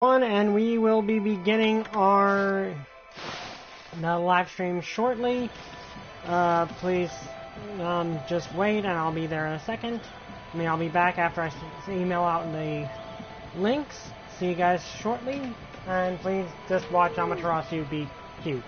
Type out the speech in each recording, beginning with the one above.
And we will be beginning our live stream shortly. Please just wait, and I'll be there in a second. I'll be back after I email out the links. See you guys shortly, and please just watch Amaterasu be cute.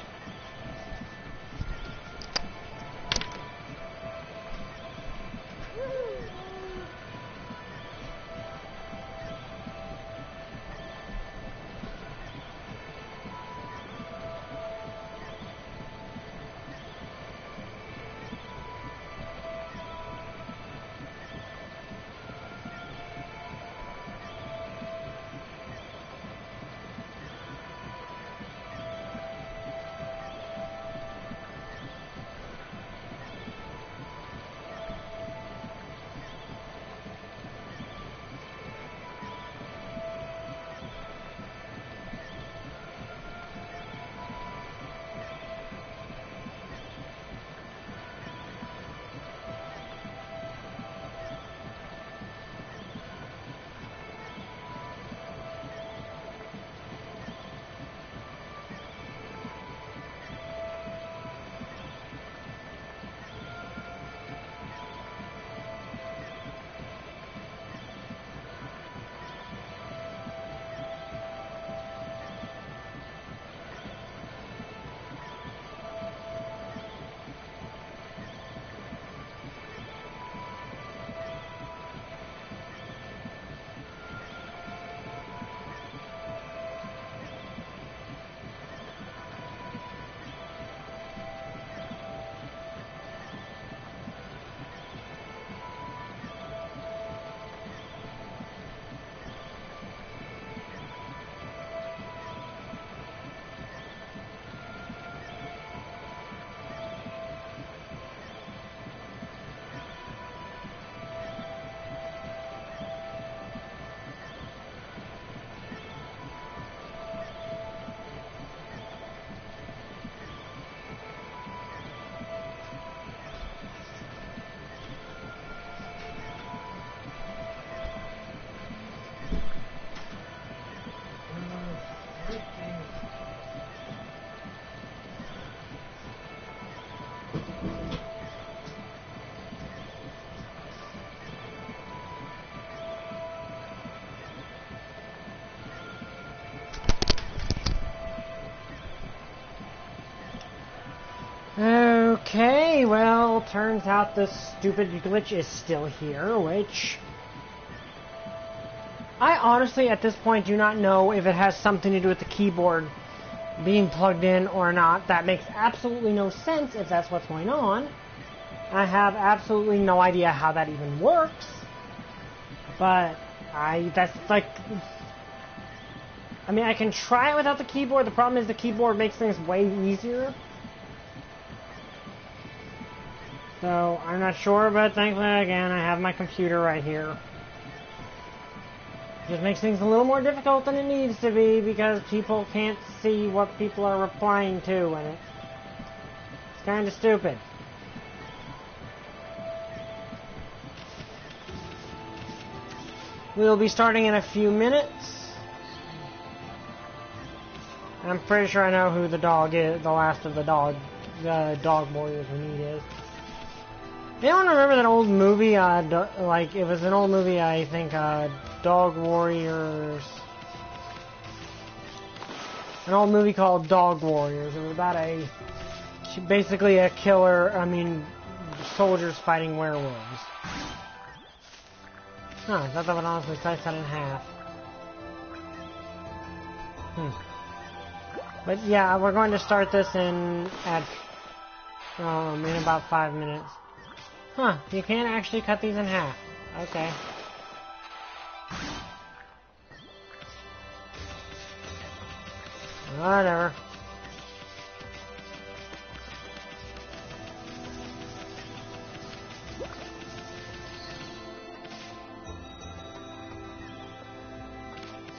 Okay, well, turns out this stupid glitch is still here, which I honestly, at this point, do not know if it has something to do with the keyboard being plugged in or not. That makes absolutely no sense if that's what's going on. I have absolutely no idea how that even works. But that's like, I mean, I can try it without the keyboard. The problem is the keyboard makes things way easier. So, I'm not sure, but thankfully, again, I have my computer right here. Just makes things a little more difficult than it needs to be, because people can't see what people are replying to, and it's kind of stupid. We'll be starting in a few minutes. I'm pretty sure I know who the dog is, the last of the dog warriors we need is. Anyone remember that old movie, like, it was an old movie, I think, Dog Warriors. An old movie called Dog Warriors. It was about basically a killer, soldiers fighting werewolves. Huh, that would honestly slice that in half. But yeah, we're going to start this in about 5 minutes. Huh, you can't actually cut these in half. Okay. Whatever.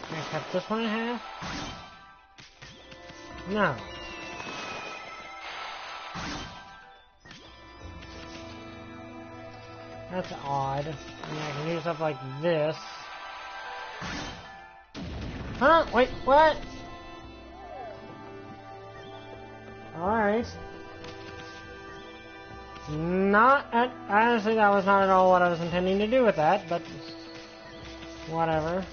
Can I cut this one in half? No. That's odd. I mean, I can do stuff like this. Huh? Wait, what? Alright. Honestly, that was not at all what I was intending to do with that, but whatever.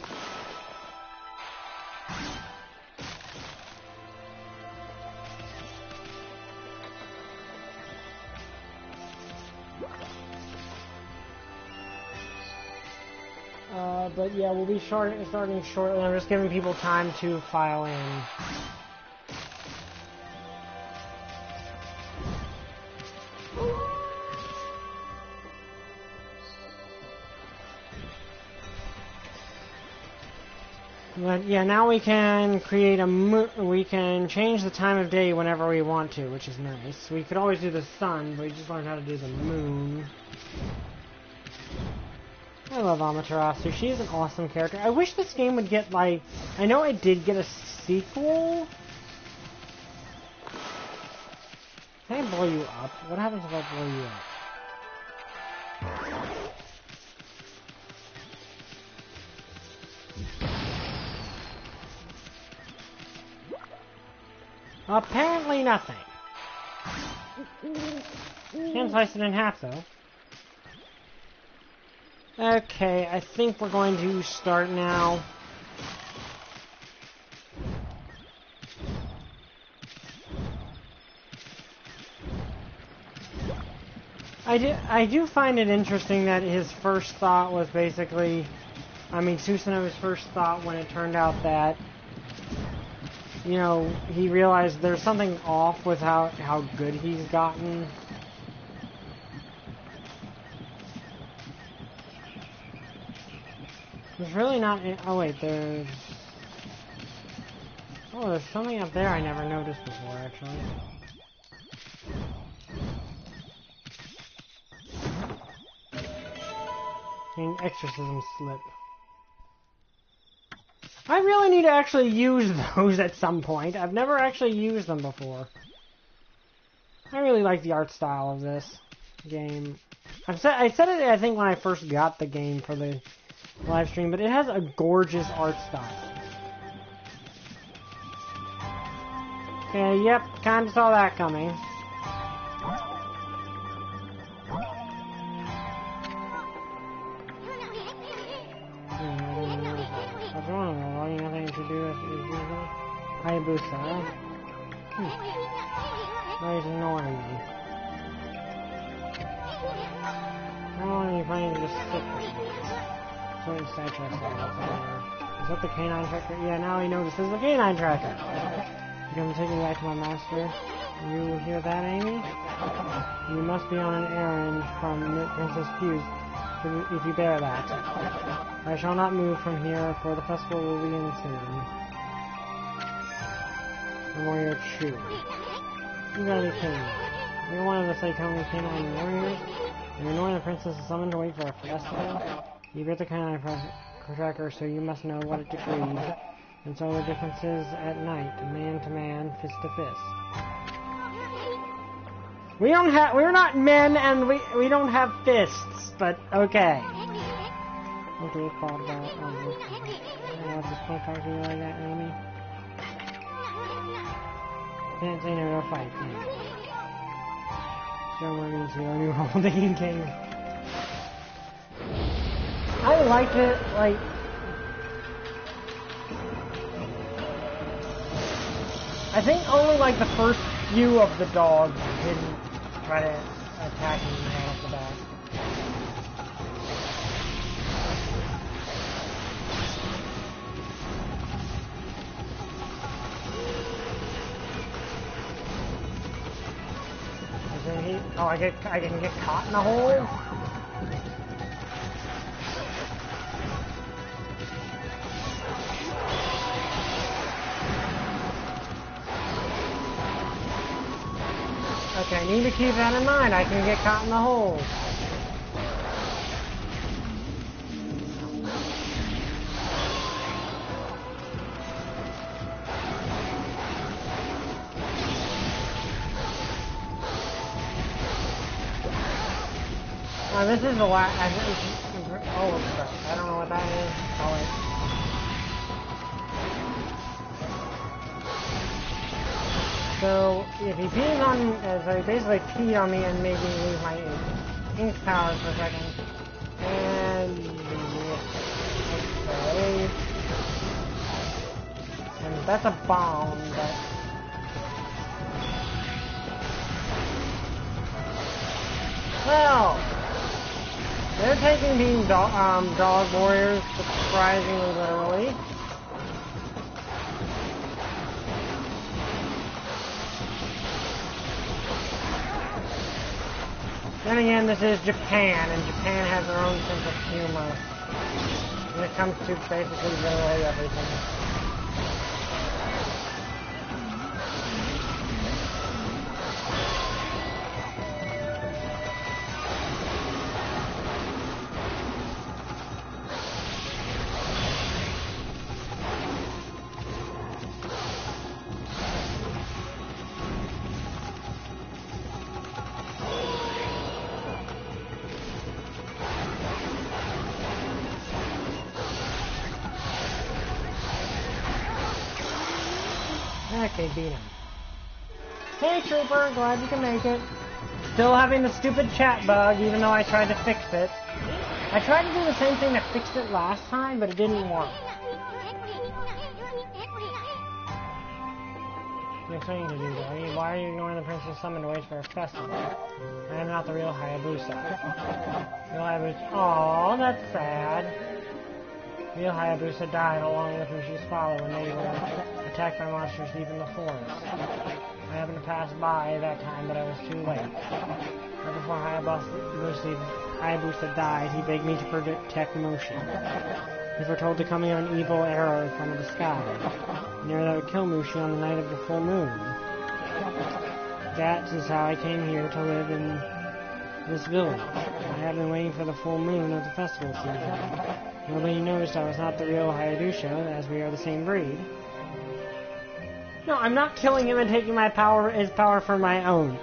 But yeah, we'll be starting shortly. I'm just giving people time to file in. But yeah, now we can create we can change the time of day whenever we want to, which is nice. We could always do the sun, but we just learned how to do the moon. I love Amaterasu. She's an awesome character. I wish this game would get, like... I know it did get a sequel. Can I blow you up? What happens if I blow you up? Apparently nothing. Can't slice it in half, though. Okay, I think we're going to start now. I do find it interesting that his first thought was basically... I mean, Susanomi's first thought when it turned out that... You know, he realized there's something off with how good he's gotten. There's really not... Oh, wait, there's... Oh, there's something up there I never noticed before, actually. An exorcism slip. I really need to actually use those at some point. I've never actually used them before. I really like the art style of this game. I said it, I think, when I first got the game for the live stream, but it has a gorgeous art style. Okay, yep, kinda saw that coming. Nothing to do as usual. Hayabusa. Why is ignoring me? How long are you planning to just sit with me? So it's sidetracked. Is that the canine tracker? Yeah, now he notices the canine tracker. You're gonna take me back to my master. You hear that, Amy? You must be on an errand from Princess Fuse, if you bear that. I shall not move from here, for the festival will begin soon. The warrior true. You gotta be kidding me. You're one of the Saitama canine warriors? And you're knowing the princess is summoned to wait for a festival? You beat the canine tracker, so you must know what it decrees. And so the difference is at night, man to man, fist to fist. We're not men, and we don't have fists, but okay. Okay, thought about, I just don't talk to you like that, Amy. Can't say no to a fight, man. So we're going to our new holding game. I liked it, like... I think only like the first few of the dogs didn't try to attack me right off the bat. Oh, I can get caught in a hole? Okay, I need to keep that in mind. I can get caught in the hole. This is the last. Oh, crap. I don't know what that is. Oh, wait. So if he peed on, so he basically peed on me and made me lose my ink powers for a second. And okay. And that's a bomb, but well, they're taking being dog warriors surprisingly literally. Then again, this is Japan, and Japan has their own sense of humor when it comes to basically literally everything. Okay, beat him. Hey, Trooper, glad you can make it. Still having the stupid chat bug, even though I tried to fix it. I tried to do the same thing that fixed it last time, but it didn't work. Next thing to do, Daddy. Why are you ignoring the princess summon to wait for a festival? I am not the real Hayabusa. Real Hayabusa. Aww, that's sad. Real Hayabusa died along with Mushi's father when they were attacked by monsters deep in the forest. I happened to pass by that time, but I was too late. Right before Hayabusa died, he begged me to protect Moshi. He foretold the coming of an evil arrow from the sky, an arrow that would kill Mushi on the night of the full moon. That is how I came here to live in this village. I have been waiting for the full moon of the festival season. Nobody noticed I was not the real Hayabusa, as we are the same breed. No, I'm not killing him and taking my power, his power for my own.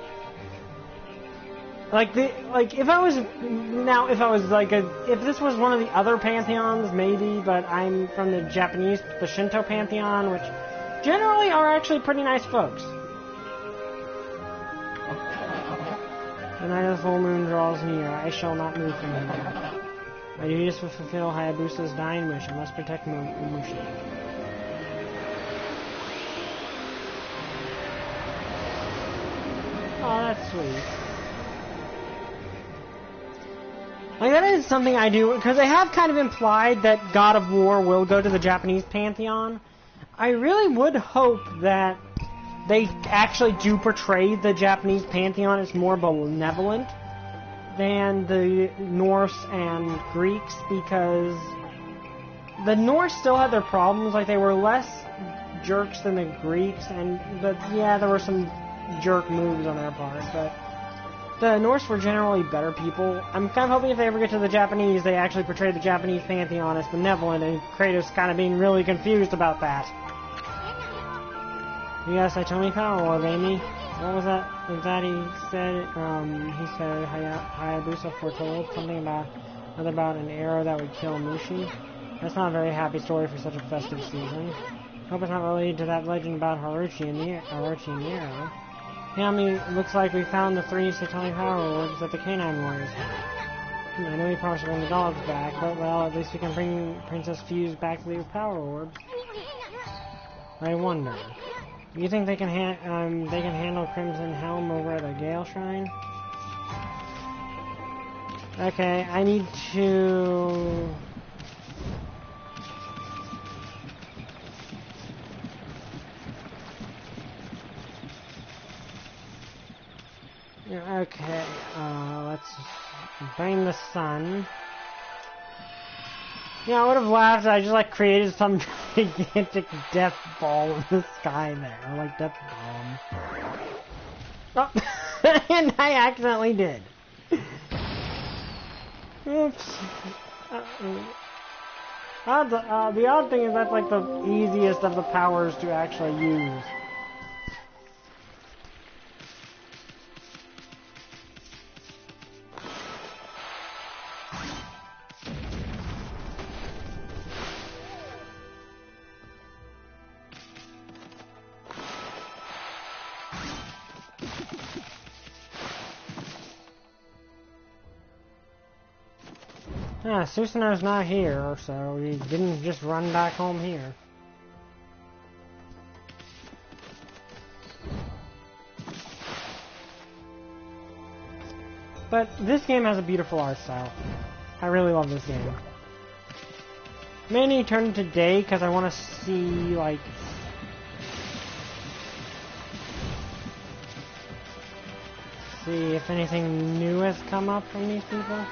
If this was one of the other pantheons, maybe, but I'm from the Japanese, the Shinto pantheon, which generally are actually pretty nice folks. The night of the full moon draws near. I shall not move from here. My duty is to fulfill Hayabusa's dying wish. I must protect Mushi. Oh, that's sweet. Like, that is something I do, because they have kind of implied that God of War will go to the Japanese pantheon. I really would hope that they actually do portray the Japanese pantheon as more benevolent than the Norse and Greeks, because the Norse still had their problems. Like, they were less jerks than the Greeks, but yeah, there were some jerk moves on their part, but the Norse were generally better people. I'm kind of hoping if they ever get to the Japanese, they actually portray the Japanese pantheon as benevolent, and Kratos kind of being really confused about that. Yes, I told me Power Orb, Amy. What was that? That he said Hayabusa foretold something about an arrow that would kill Mushi. That's not a very happy story for such a festive season. Hope it's not related to that legend about Haruchi and the arrow. Yeah, I mean, it looks like we found the 3 Satanic Power Orbs that the Canine Warriors had. I know we promised to bring the dogs back, but well, at least we can bring Princess Fuse back to the Power Orbs. I wonder. Do you think they can handle Crimson Helm over at the Gale Shrine? Okay, I need to... Okay, let's bring the sun. Yeah, I would have laughed. I just created some gigantic death ball in the sky there, like death bomb. Oh, and I accidentally did. Oops. The odd thing is that's the easiest of the powers to actually use. Yeah, Susanoo's not here, so he didn't just run back home here. But this game has a beautiful art style. I really love this game. Mainly turn it to day because I want to see, like... see if anything new has come up from these people.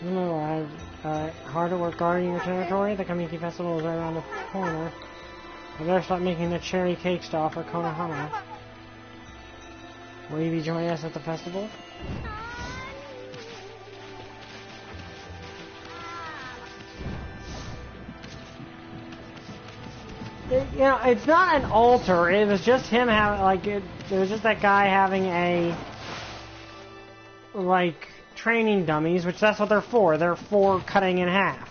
No, hard at work guarding your territory. The Kamiki Festival is right around the corner. I better start making the cherry cake stall for Konohama. Will you be joining us at the festival? You know, it's not an altar. It was just him having, like, it was just that guy having a, like, training dummies, which that's what they're for. They're for cutting in half.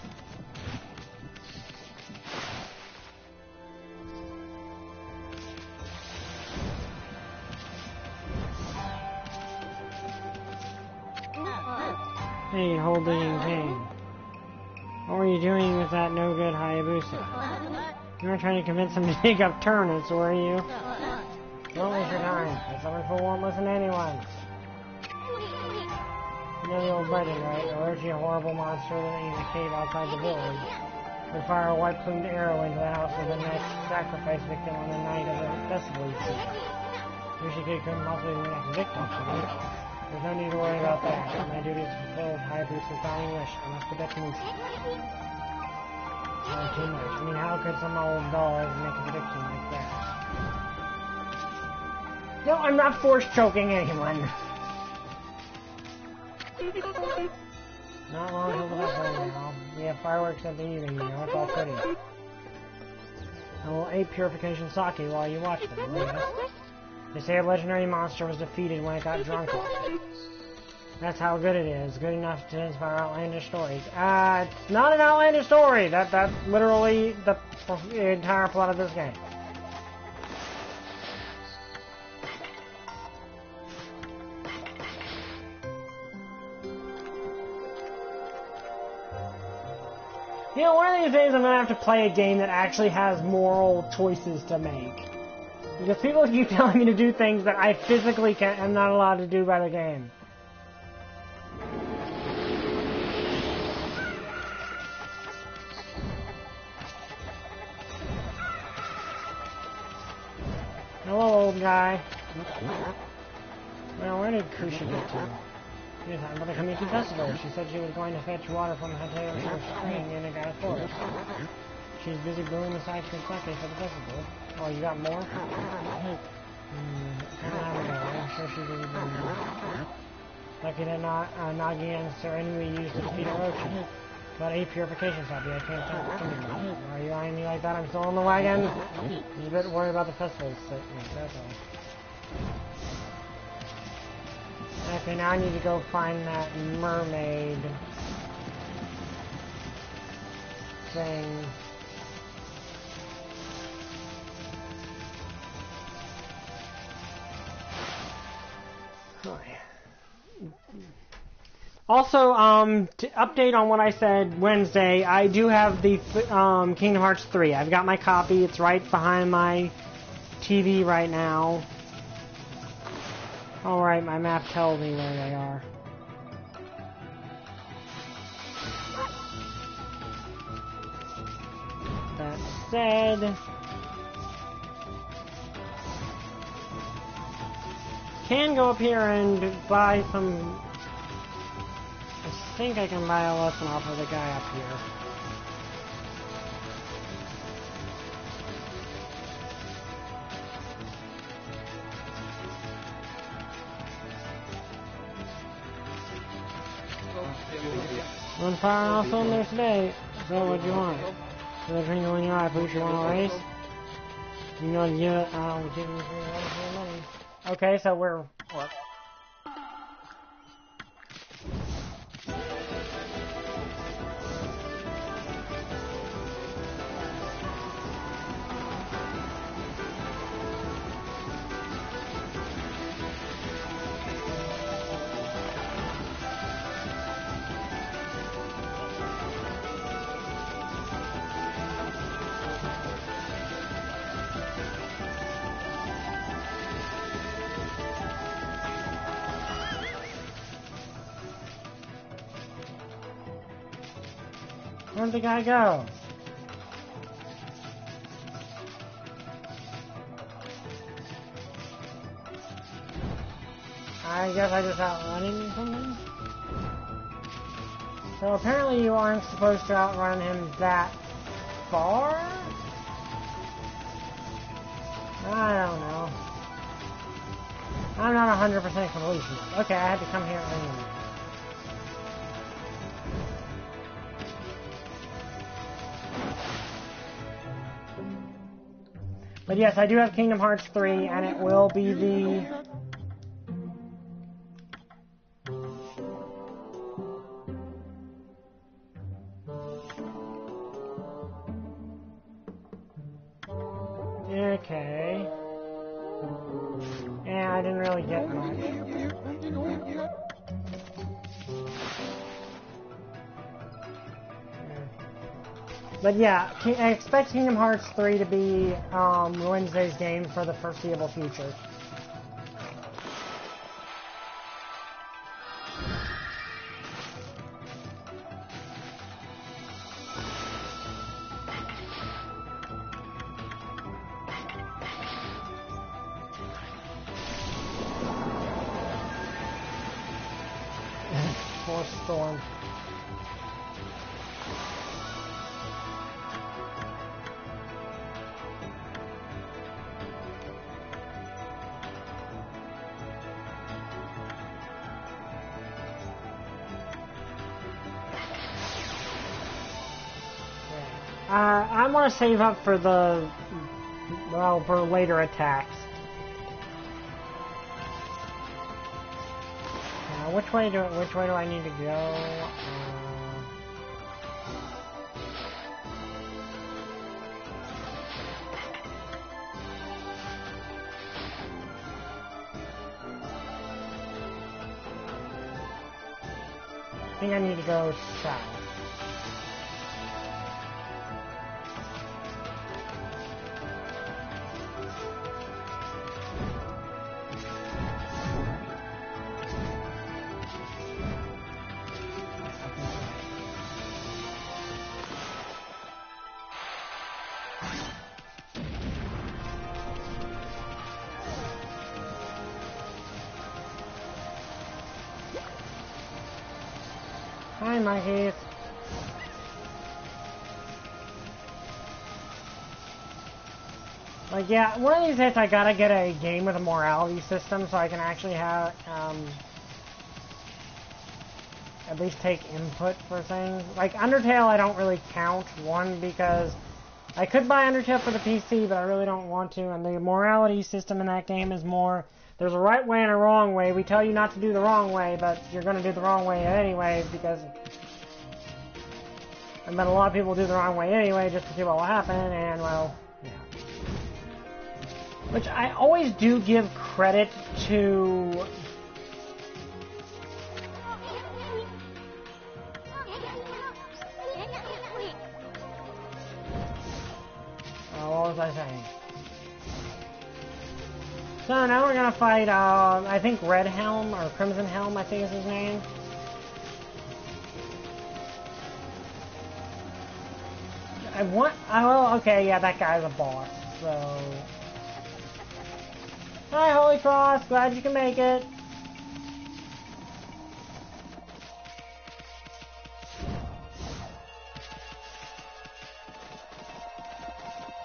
Hey, holding pain. What were you doing with that no-good Hayabusa? You weren't trying to convince him to dig up turnips, were you? Don't waste your time. That stubborn fool won't listen to anyone. You know the old legend, right? A lurchy, horrible monster living in a cave outside the village would fire a white-plumed arrow into the house of the next sacrifice victim on the night of the festival, you see. Yoshi Kid couldn't possibly be the next victim, could he? There's no need to worry about that. My duty is to fulfill Hayabusa's dying wish. I must protect Musa. Not too much. I mean, how could some old doll make a prediction like that? No, I'm not force choking anyone. Not long till the festival now. We have fireworks at the evening, you know, it's all pretty. I will ape purification sake while you watch them, yes? They say a legendary monster was defeated when it got drunk. That's how good it is. Good enough to inspire outlandish stories. It's not an outlandish story. That's literally the entire plot of this game. You know, one of these days I'm going to have to play a game that actually has moral choices to make. Because people keep telling me to do things that I physically am not allowed to do by the game. Hello, old guy. Well, where did Kusha get to? She was talking about the Kamiki Festival. She said she was going to fetch water from Hateo Spring in the Gaia Forest. She's busy brewing the sake for the festival. Oh, you got more? I'm sure she's busy brewing more. Lucky that Nagi and Serenity used to defeat Orochi. About 8 purifications happy, I can't think of something. Are you eyeing me like that? I'm still on the wagon? I'm a bit worried about the festival statement, that's all. Okay, now I need to go find that mermaid thing. Also, to update on what I said Wednesday, I do have the Kingdom Hearts 3. I've got my copy. It's right behind my TV right now. Alright, my map tells me where they are. That said... can go up here and buy some... I think I can buy a lesson off of the guy up here. One fire off cylinders today. So what do you want? So the drink in your eye, please. You want a race? You know, we're giving you $3 for your money. Okay, so we're... what? Where'd the guy go? I guess I just outrun him or something? So apparently you aren't supposed to outrun him that far? I don't know. I'm not 100% completionist. Okay, I had to come here anyway. But yes, I do have Kingdom Hearts 3, and it will be the... Okay. Yeah, I didn't really get much. But yeah, I expect Kingdom Hearts 3 to be Wednesday's game for the foreseeable future. Force Storm. I want to save up for the, well, for later attacks. Which way do I need to go? I think I need to go south. Hi, monkeys. Like, yeah, one of these days I gotta get a game with a morality system so I can actually have, at least take input for things. Like, Undertale I don't really count, one, because I could buy Undertale for the PC, but I really don't want to, and the morality system in that game is more, there's a right way and a wrong way. We tell you not to do the wrong way, but you're gonna do the wrong way anyway, because... And then a lot of people do the wrong way anyway, just to see what will happen, and, well, yeah. Which I always do give credit to... what was I saying? So now we're gonna fight, I think Red Helm, or Crimson Helm, I think is his name. Oh, okay, yeah, that guy's a boss, so... Hi, Holy Cross, glad you can make it.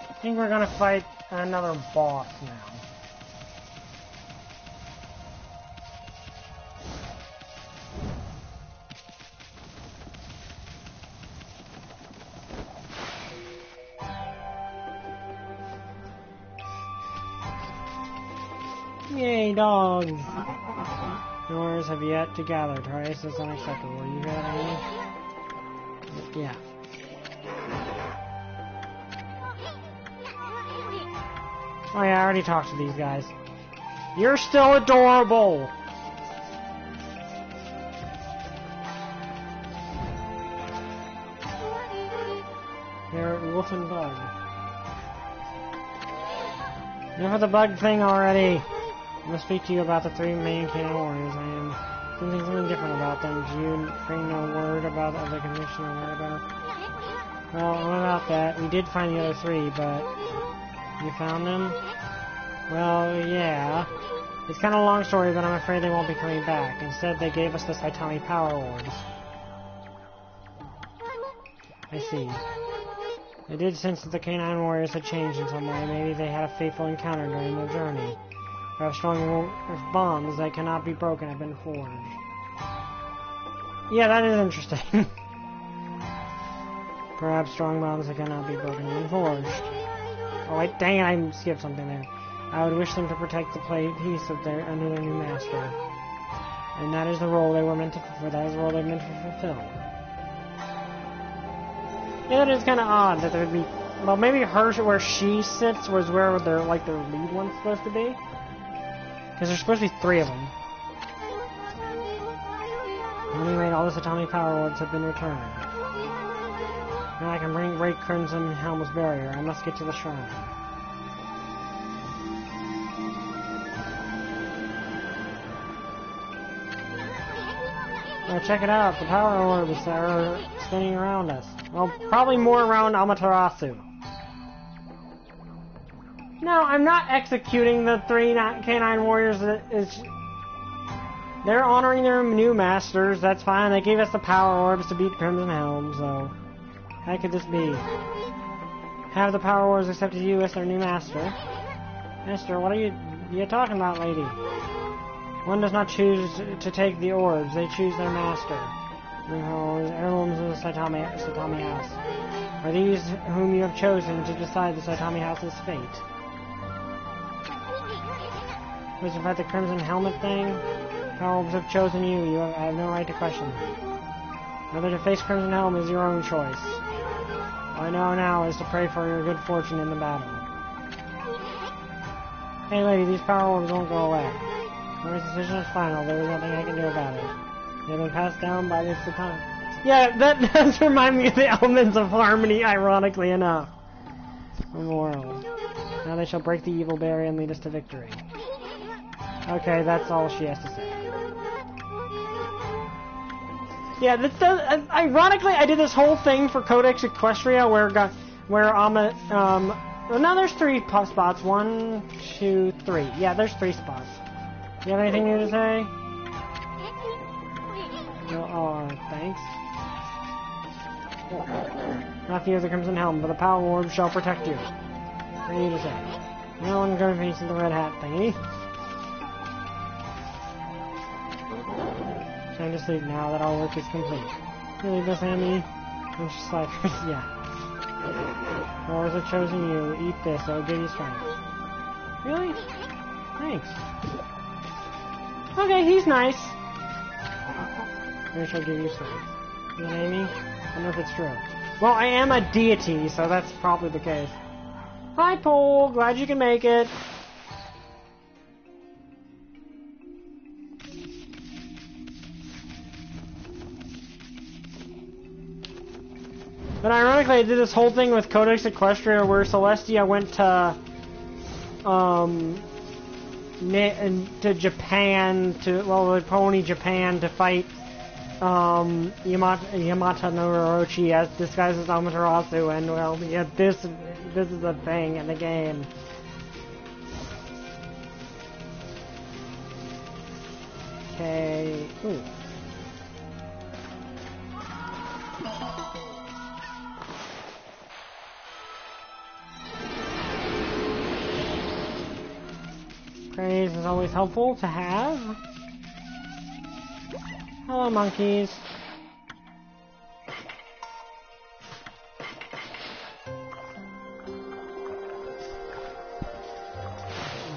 I think we're gonna fight another boss now. Yay, dogs! Yours have yet to gather. Twice is unacceptable. You got any? Yeah. Oh yeah, I already talked to these guys. You're still adorable! You're Wolf and Bug. Enough of the bug thing already! I'm going to speak to you about the three main canon warriors. I am something different about them. Do you bring no word about the condition or word about? Well, what about that? We did find the other 3, but... You found them? Well, yeah. It's kind of a long story, but I'm afraid they won't be coming back. Instead, they gave us the Saitama Power Orbs. I see. I did sense that the Canine Warriors had changed in some way. Maybe they had a fateful encounter during their journey. Perhaps strong bombs that cannot be broken have been forged. Yeah, that is interesting. Perhaps strong bombs that cannot be broken have been forged. Oh wait, dang it, I skipped something there. I would wish them to protect the peace of under their new master. And that is the role they were meant to fulfill. That is the role they were meant to fulfill. Yeah, it is kind of odd that there'd be... Well, maybe where she sits was where their lead one's supposed to be. Because there's supposed to be 3 of them. At any rate, all the Saitama Power Orbs have been returned. Now I can break Crimson Helm's barrier. I must get to the shrine. Oh, check it out. The power orbs that are spinning around us. Well, probably more around Amaterasu. No, I'm not executing the 3 Canine Warriors. They're honoring their new masters. That's fine. They gave us the power orbs to beat Crimson Helm, so... How could this be? Have the power orbs accepted you as their new master? Master, what are you talking about, lady? One does not choose to take the orbs. They choose their master. Heirlooms of the Saitama House. Are these whom you have chosen to decide the Saitama House's fate? Was it about the Crimson Helmet thing? Power orbs have chosen you. I have no right to question them. Whether to face Crimson Helm is your own choice. All I know now is to pray for your good fortune in the battle. Hey lady, these power orbs won't go away. My decision is final. There is nothing I can do about it. They've been passed down by the Saitama. Yeah, that does remind me of the elements of harmony, ironically enough. Memorial. Now they shall break the evil barrier and lead us to victory. Okay, that's all she has to say. Yeah, that does. Ironically, I did this whole thing for Codex Equestria well, now there's 3 spots. 1, 2, 3. Yeah, there's 3 spots. You have anything new to say? No, thanks. Not fear the Crimson Helm, but the power orb shall protect you. What do you to say? No one goes facing the red hat thingy. Time to sleep now that all work is complete. Really, Miss Amy? I'm just like, yeah. Powers have chosen you. Eat this, it'll give you strength. Really? Thanks. Okay, he's nice. Maybe she'll give you strength. Miss Amy? I don't know if it's true. Well, I am a deity, so that's probably the case. Hi, Pole. Glad you can make it. But ironically, I did this whole thing with Codex Equestria where Celestia went to Japan, Pony Japan to fight Yamata no Orochi as disguised as Amaterasu, and well, yeah, this is a thing in the game. Okay. Ooh. Praise is always helpful to have. Hello, monkeys.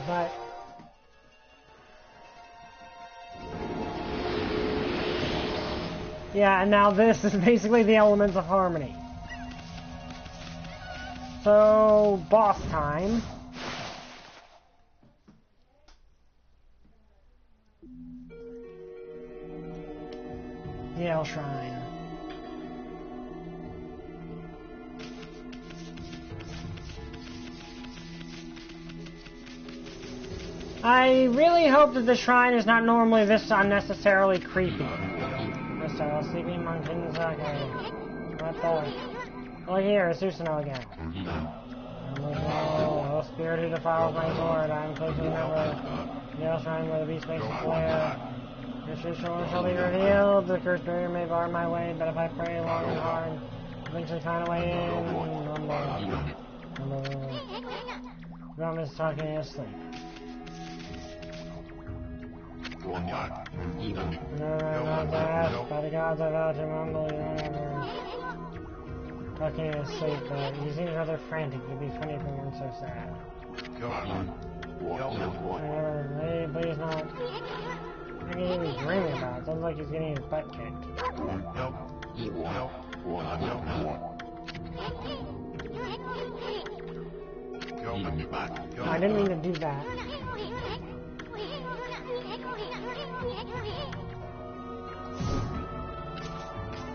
But yeah, and now this is basically the elements of harmony. So, boss time. Yale Shrine. I really hope that the shrine is not normally this unnecessarily creepy. Mr. Sleeping Monkeys, okay. What the? Oh, here, Susanoo again. Oh, spirit who defiles my sword, I am close to remember. The shrine where the beast makes its lair. Your Susanoo shall be revealed. The cursed barrier may bar my way, but if I pray long and hard, eventually find a way in. Rum is talking in his sleep. No, not that. By the gods, I vow to mumble you whatever. Talking in his sleep, but he seems rather frantic. It'd be funny if he weren't so sad. Hey, please not. What are you even dreaming about? It sounds like he's getting his butt kicked. I didn't mean to do that.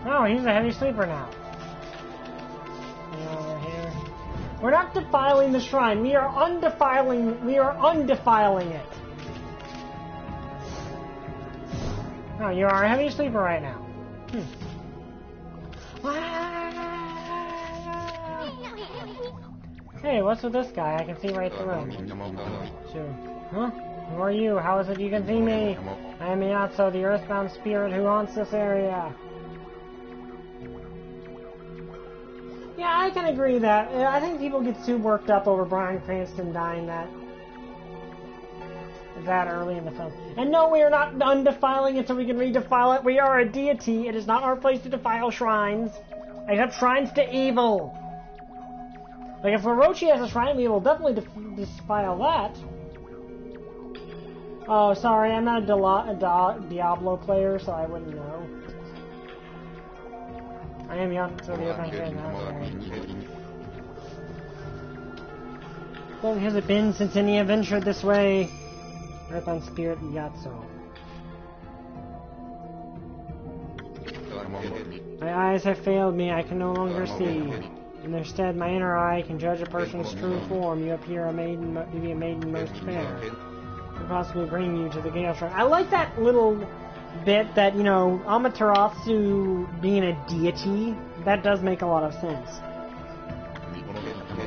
Oh, he's a heavy sleeper now. Over here. We're not defiling the shrine. We are undefiling. We are undefiling it. Oh, you are a heavy sleeper right now. Hey, what's with this guy? I can see right through him. Sure. Huh? Who are you? How is it you can see me? I am Miyatsu, the earthbound spirit who haunts this area. Yeah, I can agree that. I think people get too worked up over Bryan Cranston dying that early in the film. And no, we are not undefiling it so we can redefile it. We are a deity. It is not our place to defile shrines. Except shrines to evil. Like, if Orochi has a shrine, we will definitely defile that. Oh, sorry, I'm not a Diablo player, so I wouldn't know. I am young, so the adventure now. How long has it been since any have ventured this way? Earthbound Spirit Miyatsu. My eyes have failed me, I can no longer see. In their stead, my inner eye can judge a person's true form. You appear to be a maiden most fair. Could possibly bring you to the Gale Shrine. I like that little bit that, you know, Amaterasu being a deity, that does make a lot of sense.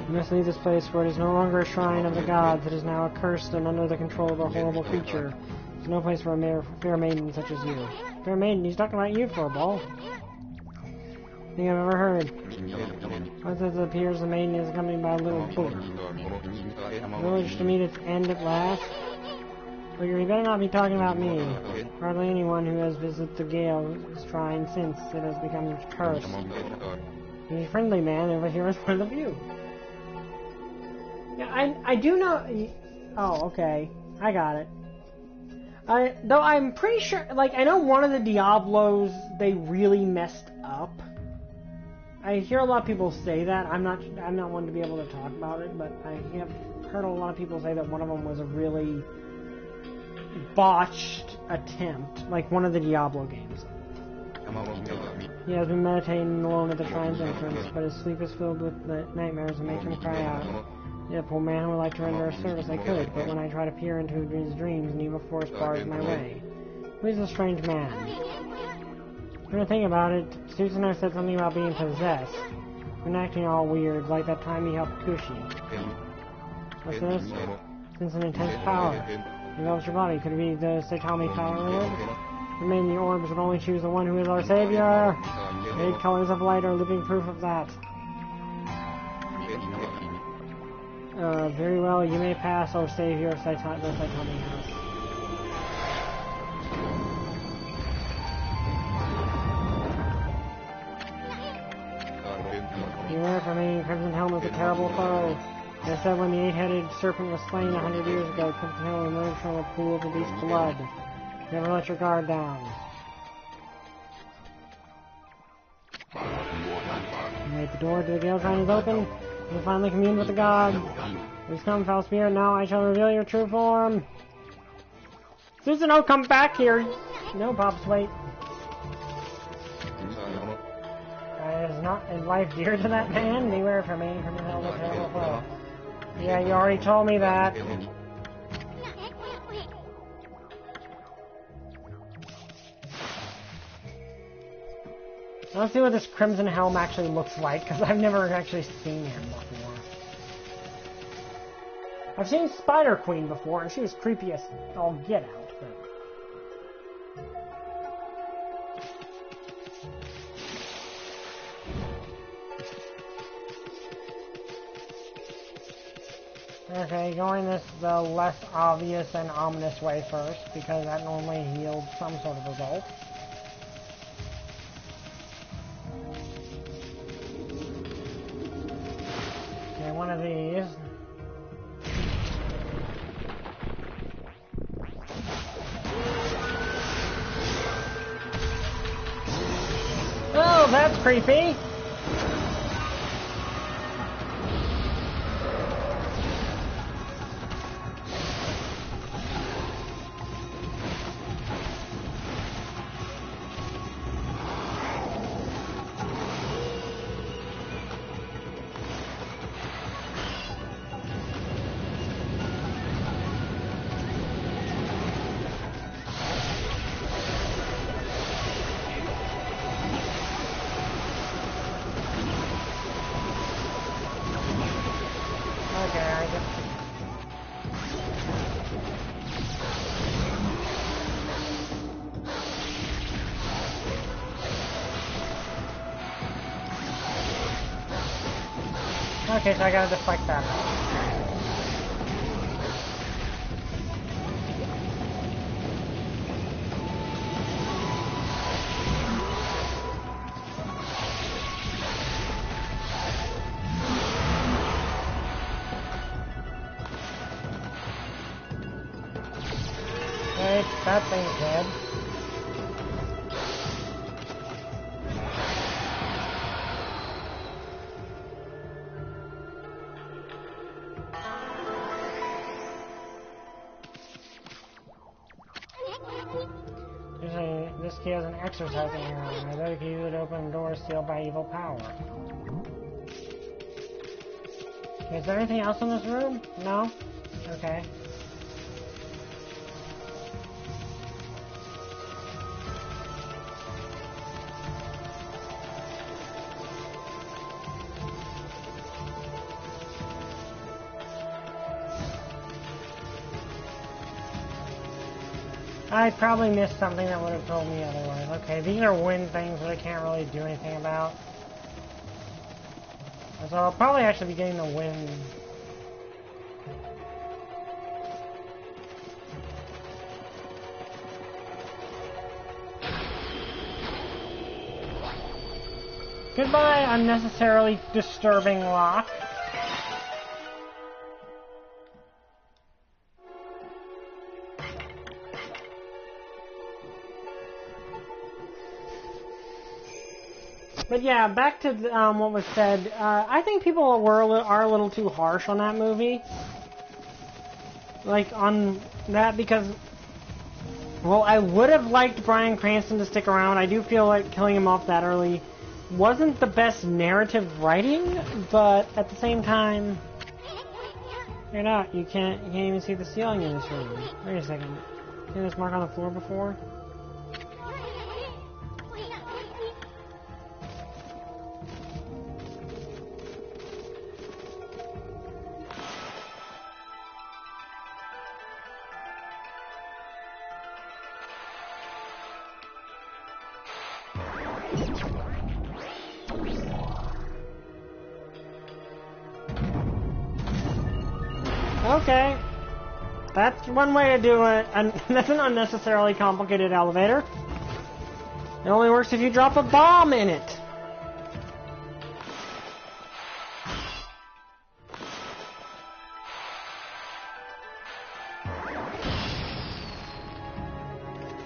You must leave this place, for it is no longer a shrine of the gods. It is now accursed and under the control of a horrible creature. There's no place for a fair maiden such as you. Fair maiden? He's talking about you for a ball. Thing I've ever heard. Once it appears the maiden is accompanied by a little boat. Village to meet its end at last. Well, you better not be talking about me. Hardly anyone who has visited the Gale Shrine since it has become cursed. He's a friendly man over here in front of you. Yeah, I do know... Oh, okay. I got it. Though I'm pretty sure... Like, I know one of the Diablos, they really messed up. I hear a lot of people say that. I'm not one to be able to talk about it, but I have heard a lot of people say that one of them was a really botched attempt, like one of the Diablo games. He has been meditating alone at the shrine's entrance, but his sleep is filled with nightmares and make him cry out. Yeah, poor man who would like to render a service I could, but when I try to peer into his dreams, an evil force bars my way. Who is this strange man? When I think about it, Susanoo said something about being possessed. Been acting all weird, like that time he helped Kushi. What's this? Since an intense power. Develops your body. Could it be the Saitama power orb? Remaining the orbs would only choose the one who is our savior. The 8 colors of light are living proof of that. Very well, you may pass, O savior of the Saitama house. Beware from me, Crimson Helm is a terrible foe. They said when the 8-headed serpent was slain 100 years ago, Crimson Helm emerged from a pool of the beast's blood. Never let your guard down. Alright, the door to the Gale Shrine is open. You finally commune with the gods. Please come, foul spirit, now I shall reveal your true form. Susanoo, come back here! No, Pops, wait. Is not is life dear to that man? Beware from me, from the hell of terrible foe. Yeah, you already told me that. Let's see what this Crimson Helm actually looks like, because I've never actually seen him before. I've seen Spider Queen before, and she was creepy as all get out, but... Okay, going the less obvious and ominous way first, because that normally yields some sort of result. Okay, one of these. Oh, that's creepy! Okay, so I gotta deflect that. Okay, that thing's dead. This key has an exercising arrow. I bet if you use it to open doors sealed by evil power. Okay, is there anything else in this room? No? Okay. I probably missed something that would have told me otherwise. Okay, these are wind things that I can't really do anything about. So I'll probably actually be getting the wind. Goodbye, unnecessarily disturbing lock. But yeah, back to what was said. I think people are a little too harsh on that movie. Like, on that, because... Well, I would have liked Bryan Cranston to stick around. I do feel like killing him off that early wasn't the best narrative writing, but at the same time... You're not. You can't even see the ceiling in this room. Wait a second. See this mark on the floor before? Okay. That's one way to do it, and that's an unnecessarily complicated elevator. It only works if you drop a bomb in it.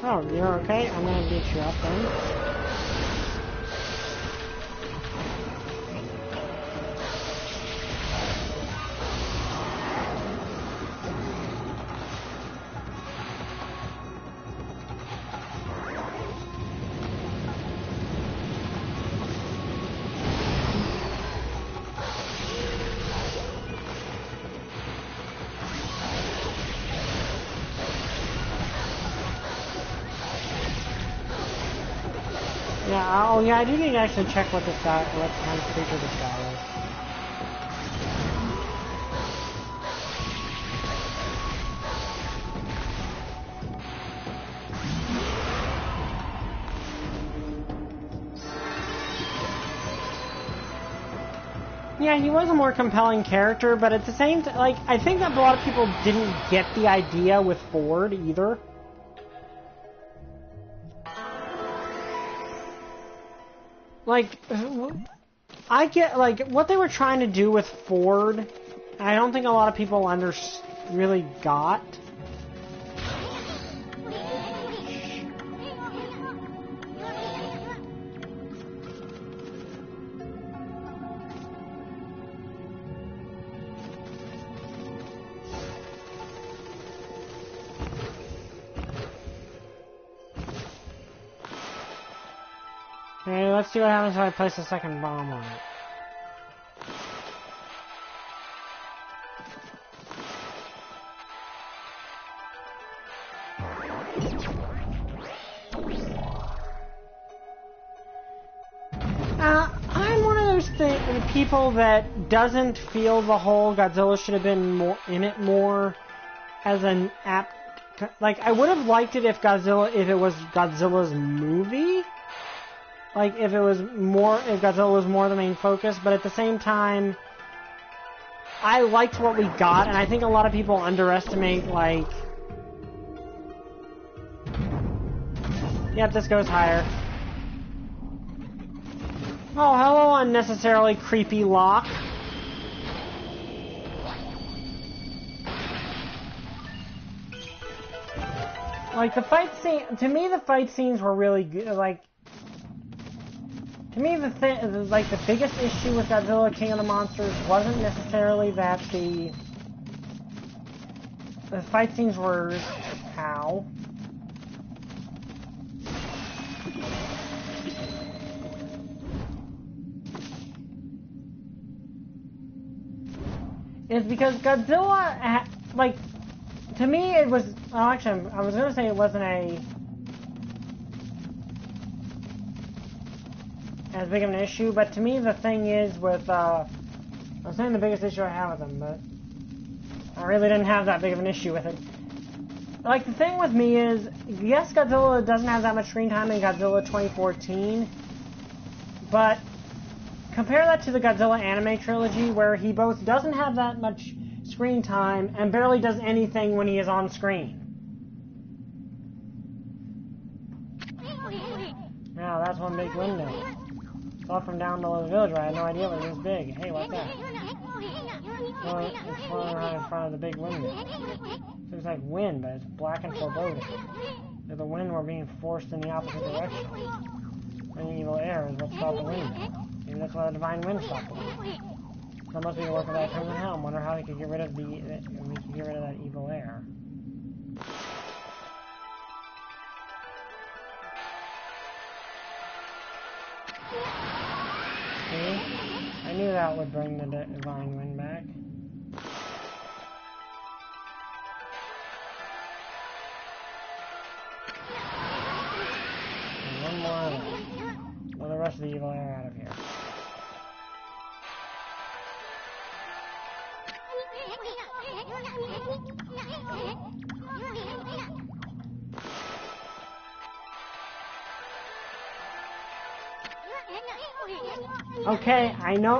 Oh, you're okay? I'm gonna beat you up then. Yeah, oh yeah, I do need to actually check what this guy, what kind of creature this guy is. Yeah, he was a more compelling character, but at the same time, like, I think that a lot of people didn't get the idea with Ford either. Like, I get, like, what they were trying to do with Ford, I don't think a lot of people really got. Okay, let's see what happens if I place a second bomb on it. I'm one of those people that doesn't feel the whole Godzilla should have been more in it more as an apt. Like, I would have liked it if it was Godzilla's movie. Like, if Godzilla was more the main focus, but at the same time, I liked what we got, and I think a lot of people underestimate, like... Yep, this goes higher. Oh, hello, unnecessarily creepy lock. Like, the fight scene... To me, the fight scenes were really good, like... To me, the biggest issue with Godzilla King of the Monsters wasn't necessarily that the fight scenes were how. It's because Godzilla, like, to me it was, well, actually, I was going to say it wasn't as big of an issue, but to me the thing is with, I was saying the biggest issue I have with him, but I really didn't have that big of an issue with it. Like, the thing with me is, yes, Godzilla doesn't have that much screen time in Godzilla 2014, but compare that to the Godzilla anime trilogy, where he both doesn't have that much screen time and barely does anything when he is on screen. Now, that's one big window. Saw it from down below the village, right? I had no idea it was this big. Hey, what's that? Well, it's flying around in front of the big window. Looks like wind, but it's black and foreboding. If the wind were being forced in the opposite direction. Any evil air is what stopped the wind. Maybe that's why the divine wind stopped the wind. That must be the work of that eternal helm. Wonder how we could get rid of that evil air. See? I knew that would bring the divine wind back. And one more. Let the rest of the evil air out of here. Okay, I know.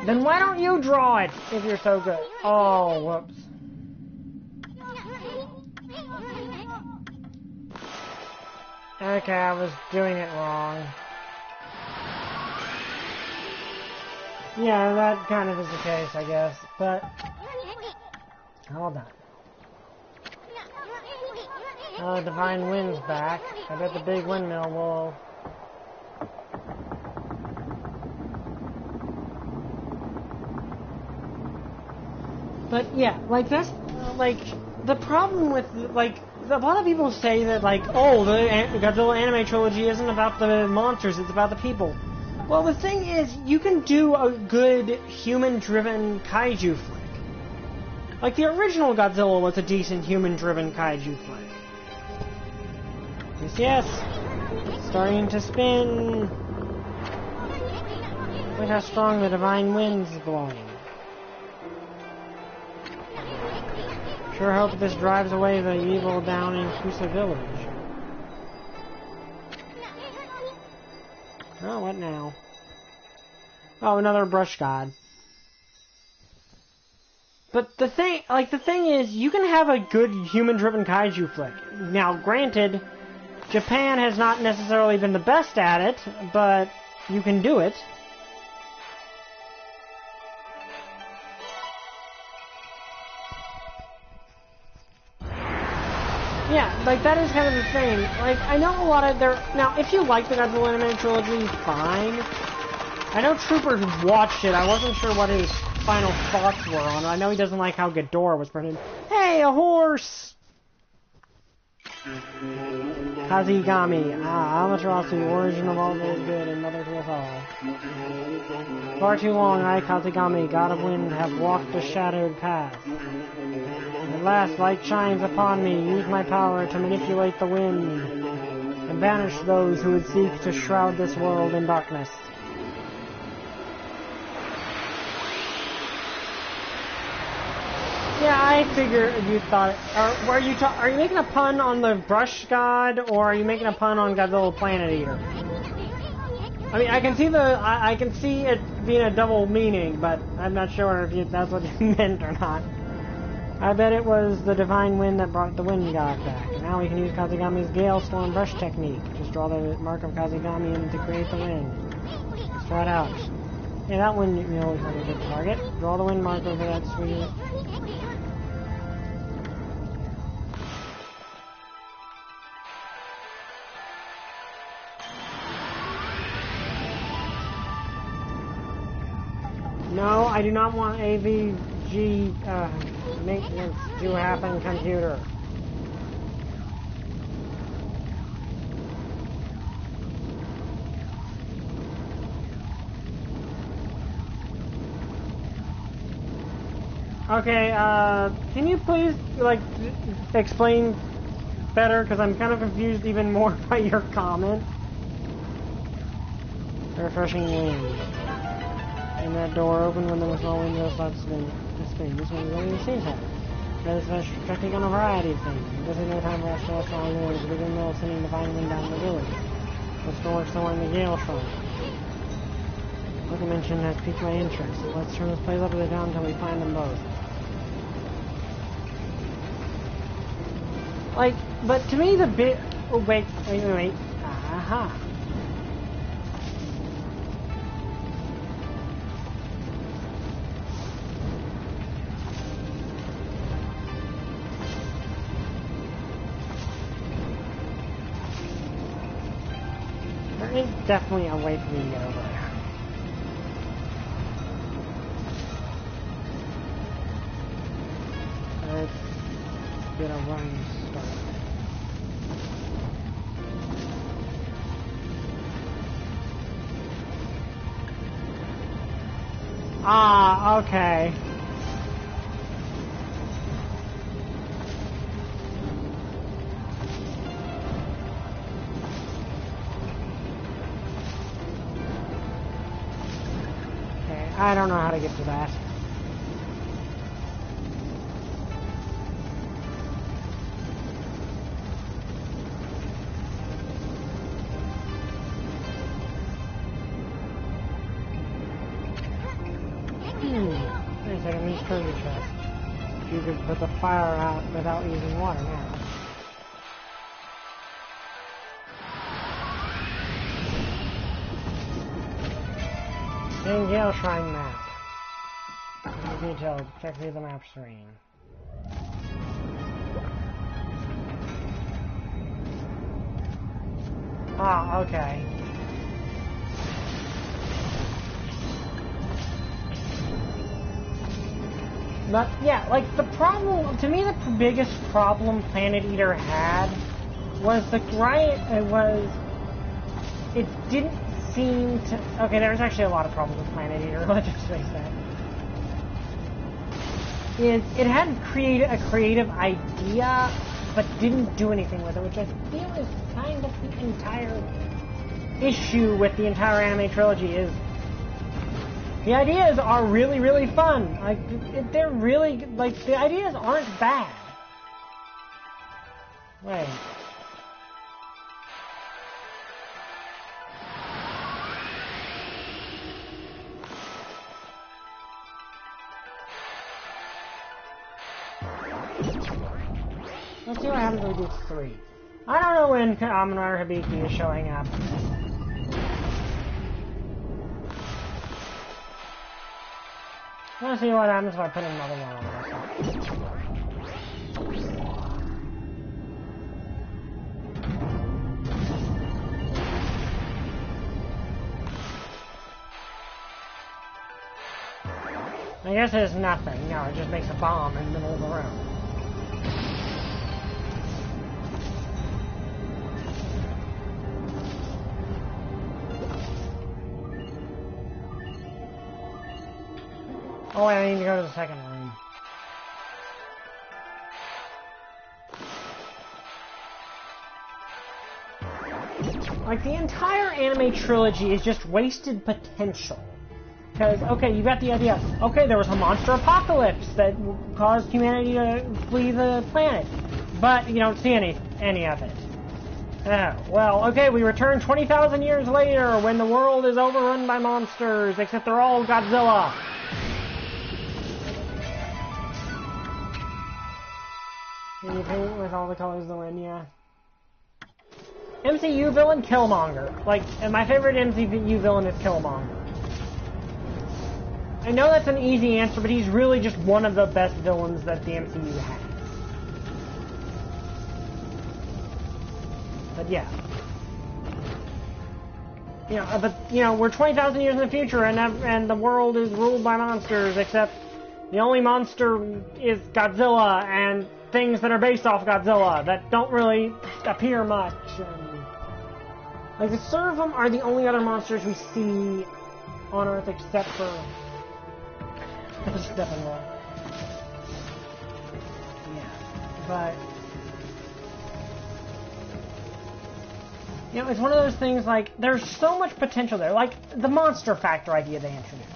Then why don't you draw it, if you're so good? Oh, whoops. Okay, I was doing it wrong. Yeah, that kind of is the case, I guess, but... Hold on. Divine Wind's back. I bet the big windmill will... But, yeah, like, that's... Like, the problem with, like... A lot of people say that, like, oh, the Godzilla anime trilogy isn't about the monsters, it's about the people. Well, the thing is, you can do a good human-driven kaiju flick. Like, the original Godzilla was a decent human-driven kaiju flick. Yes, yes. Starting to spin. Look how strong the divine wind's blowing. Sure hope this drives away the evil down in Kusa Village. Oh, what now? Oh, another brush god. But the thing is, you can have a good human-driven kaiju flick. Now, granted, Japan has not necessarily been the best at it, but you can do it. Yeah, like, that is kind of the thing. Like, I know a lot of their... Now, if you like the Godzilla Animated Trilogy, fine. I know Trooper watched it. I wasn't sure what his final thoughts were on it. I know he doesn't like how Ghidorah was printed. Hey, a horse! Kazigami. Amaterasu, the origin of all that is good and mother to us all. Far too long, I, Kazigami, god of wind, have walked a shadowed path. At last, light shines upon me. Use my power to manipulate the wind and banish those who would seek to shroud this world in darkness. Yeah, I figured you thought. Are you making a pun on the brush god, or are you making a pun on Godzilla Planet Eater? I mean, I can see I can see it being a double meaning, but I'm not sure if that's what you meant or not. I bet it was the divine wind that brought the wind god back. Now we can use Kazigami's Gale Storm brush technique. Just draw the mark of Kazigami in to create the wind. Let's try it out. Yeah, that one, looks like a good target. Draw the wind mark over that sweet. No, I do not want AVG maintenance to happen, computer. Okay, can you please, explain better? Because I'm kind of confused even more by your comment. Refreshing wind. And that door opened when the small window starts to spin. This one's only the same time. That is checking on a variety of things. This is no time for us to rest our winds. We're in the middle of sending the divine wind down the village. Let's go work somewhere in the Gale Shrine. What I mentioned has piqued my interest. Let's turn this place up to the down until we find them both. But to me the bit... Oh, wait. Aha. There is definitely a way for me to get over there. Let's get a run start. Ah, okay. Okay, I don't know how to get to that. Wait a second, these treasure chests. You could put the fire out without using water now. Main Gale Shrine map. Detailed. Check through the map screen. Ah, okay. But yeah, like the problem to me, the biggest problem Planet Eater had was the it didn't seem to. Okay, there's actually a lot of problems with Planet Eater. Let's just face that. It had created a creative idea, but didn't do anything with it, which I feel is kind of the entire issue with the entire anime trilogy. Is the ideas are really, really fun. Like they're really like the ideas aren't bad. Wait. Let's see what happens when we do 3. I don't know when Kamen Hibiki is showing up. Let's see what happens if I put another one on this. I guess it's nothing. No, it just makes a bomb in the middle of the room. Oh wait, I need to go to the second room. Like, the entire anime trilogy is just wasted potential. Because, okay, you got the idea. Okay, there was a monster apocalypse that caused humanity to flee the planet. But you don't see any of it. Oh, well, okay, we return 20,000 years later when the world is overrun by monsters, except they're all Godzilla. Can you paint with all the colors of the wind? Yeah. MCU villain, Killmonger. Like, and my favorite MCU villain is Killmonger. I know that's an easy answer, but he's really just one of the best villains that the MCU has. But yeah. You know, but, you know, we're 20,000 years in the future, and the world is ruled by monsters, except the only monster is Godzilla, and things that are based off Godzilla that don't really appear much. Like, the sort of them are the only other monsters we see on Earth except for Steppenwolf. Yeah, but you know, it's one of those things. Like, there's so much potential there. Like the monster factor idea they introduced.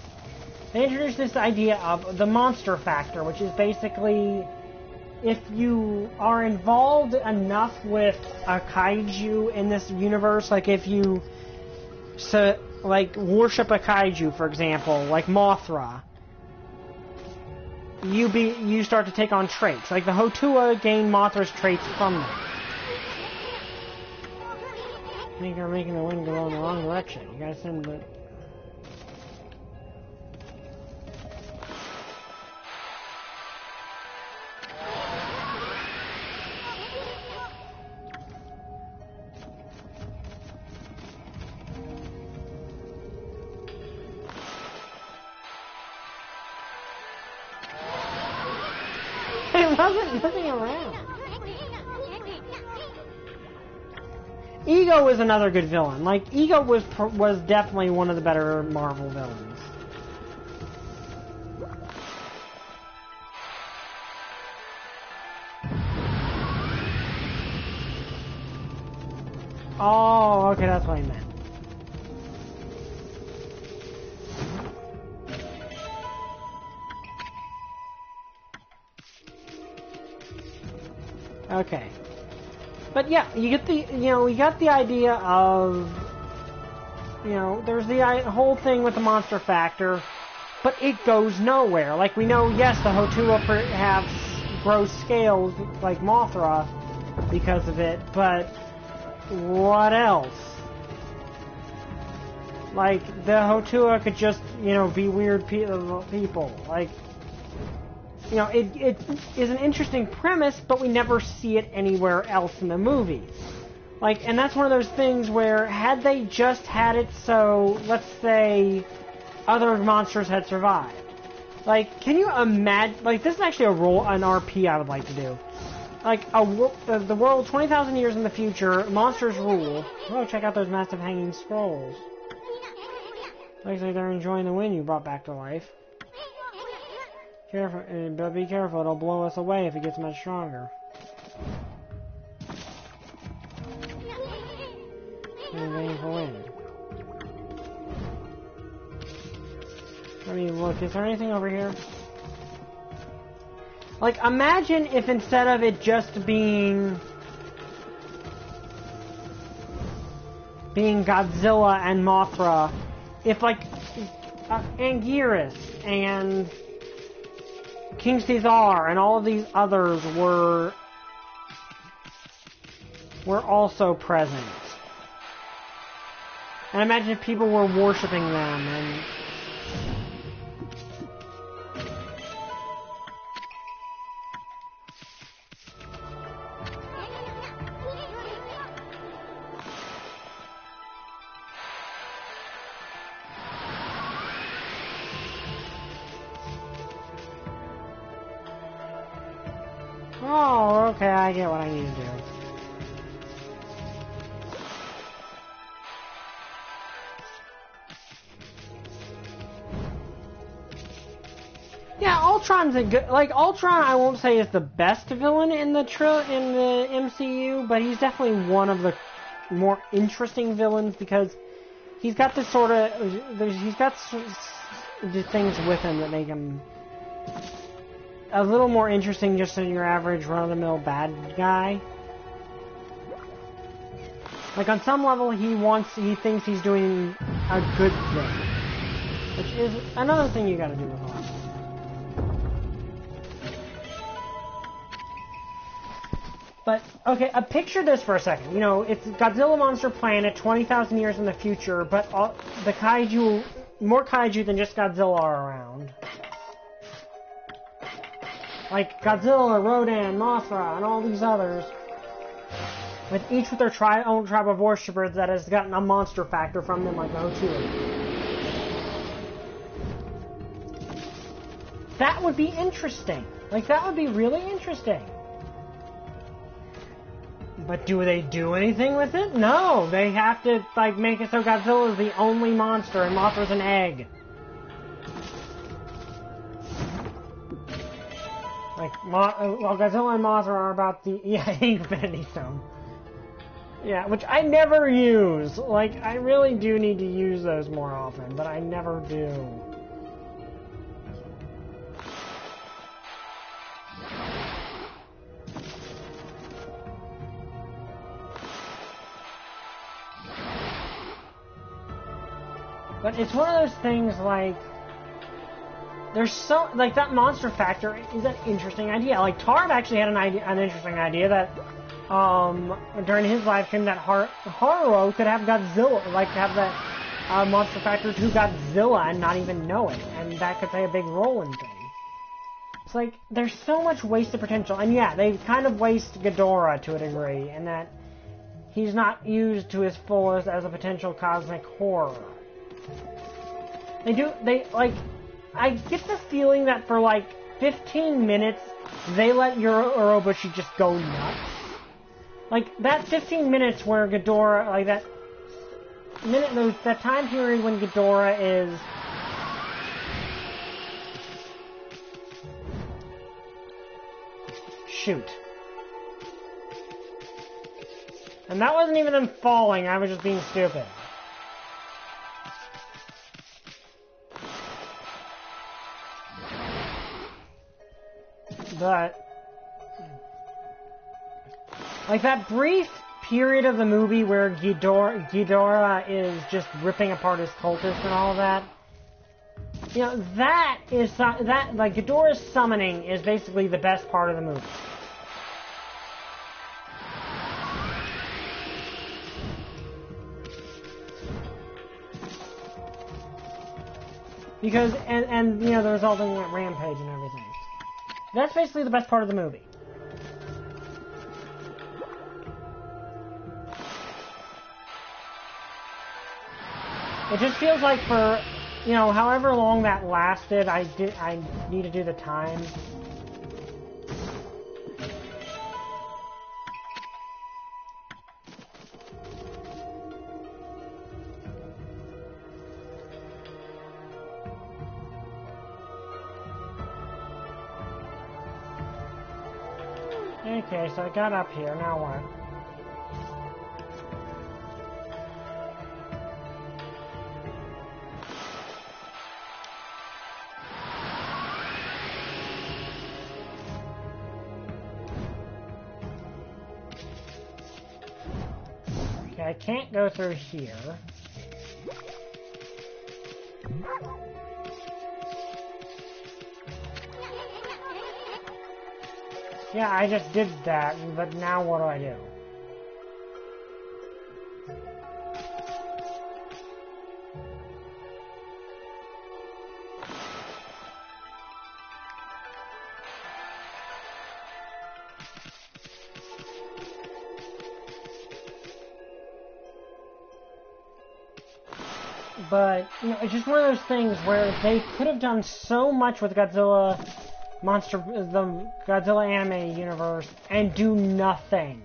They introduced this idea of the monster factor, which is basically if you are involved enough with a kaiju in this universe, like if you worship a kaiju, for example, like Mothra, you start to take on traits. Like the Hotua gain Mothra's traits from them. I think you're making the wind go in the wrong direction. You gotta send the... It wasn't moving around. Ego is another good villain. Like, Ego was definitely one of the better Marvel villains. Oh, okay, that's what I meant. Okay. But yeah, you get the, we got the idea of, there's the whole thing with the monster factor, but it goes nowhere. Like, we know, yes, the Hotua have gross scales like Mothra because of it, but what else? Like, the Hotua could just, be weird people. Like, it is an interesting premise, but we never see it anywhere else in the movies. Like, and that's one of those things where, had they just had it so, let's say, other monsters had survived. Like, can you imagine? Like, this is actually an RP I would like to do. Like, the world 20,000 years in the future, monsters rule. Oh, check out those massive hanging scrolls. Looks like they're enjoying the wind you brought back to life. Careful, but be careful, it'll blow us away if it gets much stronger. And waiting for wind. I mean, look, is there anything over here? Like, imagine if instead of it just being Godzilla and Mothra, if like Anguirus and King Caesar and all of these others were also present. And imagine if people were worshipping them and... Oh, okay, I get what I need to do. Yeah, Ultron's a good... Like, Ultron, I won't say is the best villain in the MCU, but he's definitely one of the more interesting villains because he's got this sort of... He's got things with him that make him a little more interesting just than your average run-of-the-mill bad guy. Like, on some level, he thinks he's doing a good thing. Which is another thing you gotta do with him. But, okay, picture this for a second. You know, it's Godzilla Monster Planet, 20,000 years in the future, but the kaiju, more kaiju than just Godzilla are around. Like Godzilla, Rodan, Mothra, and all these others, with each with their own tribe of worshippers that has gotten a monster factor from them, like the Hotui. That would be interesting. Like, that would be really interesting. But do they do anything with it? No, they have to, like, make it so Godzilla is the only monster and Mothra's an egg. Like, well, Godzilla and Mothra are about the, Infinity Stone. Yeah, which I never use. Like, I really do need to use those more often, but I never do. But it's one of those things, like, there's so, like, that monster factor is an interesting idea. Like, Tarb actually had an interesting idea that, during his live stream, that Haruo could have Godzilla, like, have that monster factor to Godzilla and not even know it, and that could play a big role in things. It's like, there's so much wasted potential, and yeah, they kind of waste Ghidorah to a degree, in that he's not used to his fullest as a potential cosmic horror. I get the feeling that for like 15 minutes, they let Urobushi just go nuts. Like, that 15 minutes where Ghidorah, like that time period when Ghidorah is... Shoot. And that wasn't even them falling, I was just being stupid. But, like, that brief period of the movie where Ghidorah is just ripping apart his cultists and all of that, you know, like, Ghidorah's summoning is basically the best part of the movie. Because, and you know, the resulting rampage and everything. That's basically the best part of the movie. It just feels like for you know, however long that lasted, I need to do the time. Okay, so I got up here, now what? Okay, I can't go through here. Yeah, I just did that, but now what do I do? But, you know, it's just one of those things where they could have done so much with Godzilla the Godzilla anime universe and do nothing.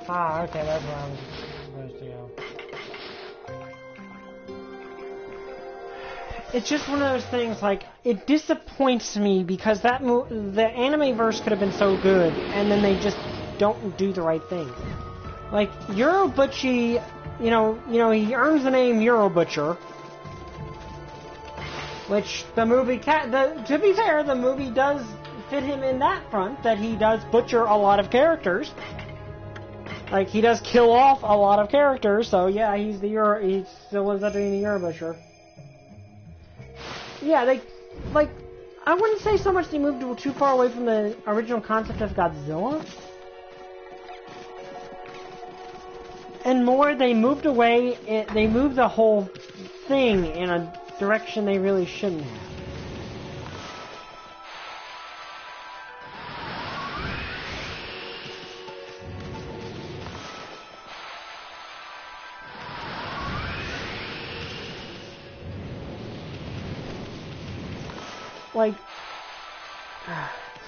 Ah, okay, that's where I was supposed to go. It's just one of those things, like, it disappoints me because the anime-verse could have been so good, and then they just don't do the right thing. Like, Eurobuchi, you know, he earns the name Eurobutcher, which the movie, to be fair, the movie does fit him in that front, that he does butcher a lot of characters. Like, he does kill off a lot of characters, so yeah, he still lives up being the Eurobutcher. Yeah, I wouldn't say so much they moved too far away from the original concept of Godzilla. And more, they moved they moved the whole thing in a direction they really shouldn't have. Like,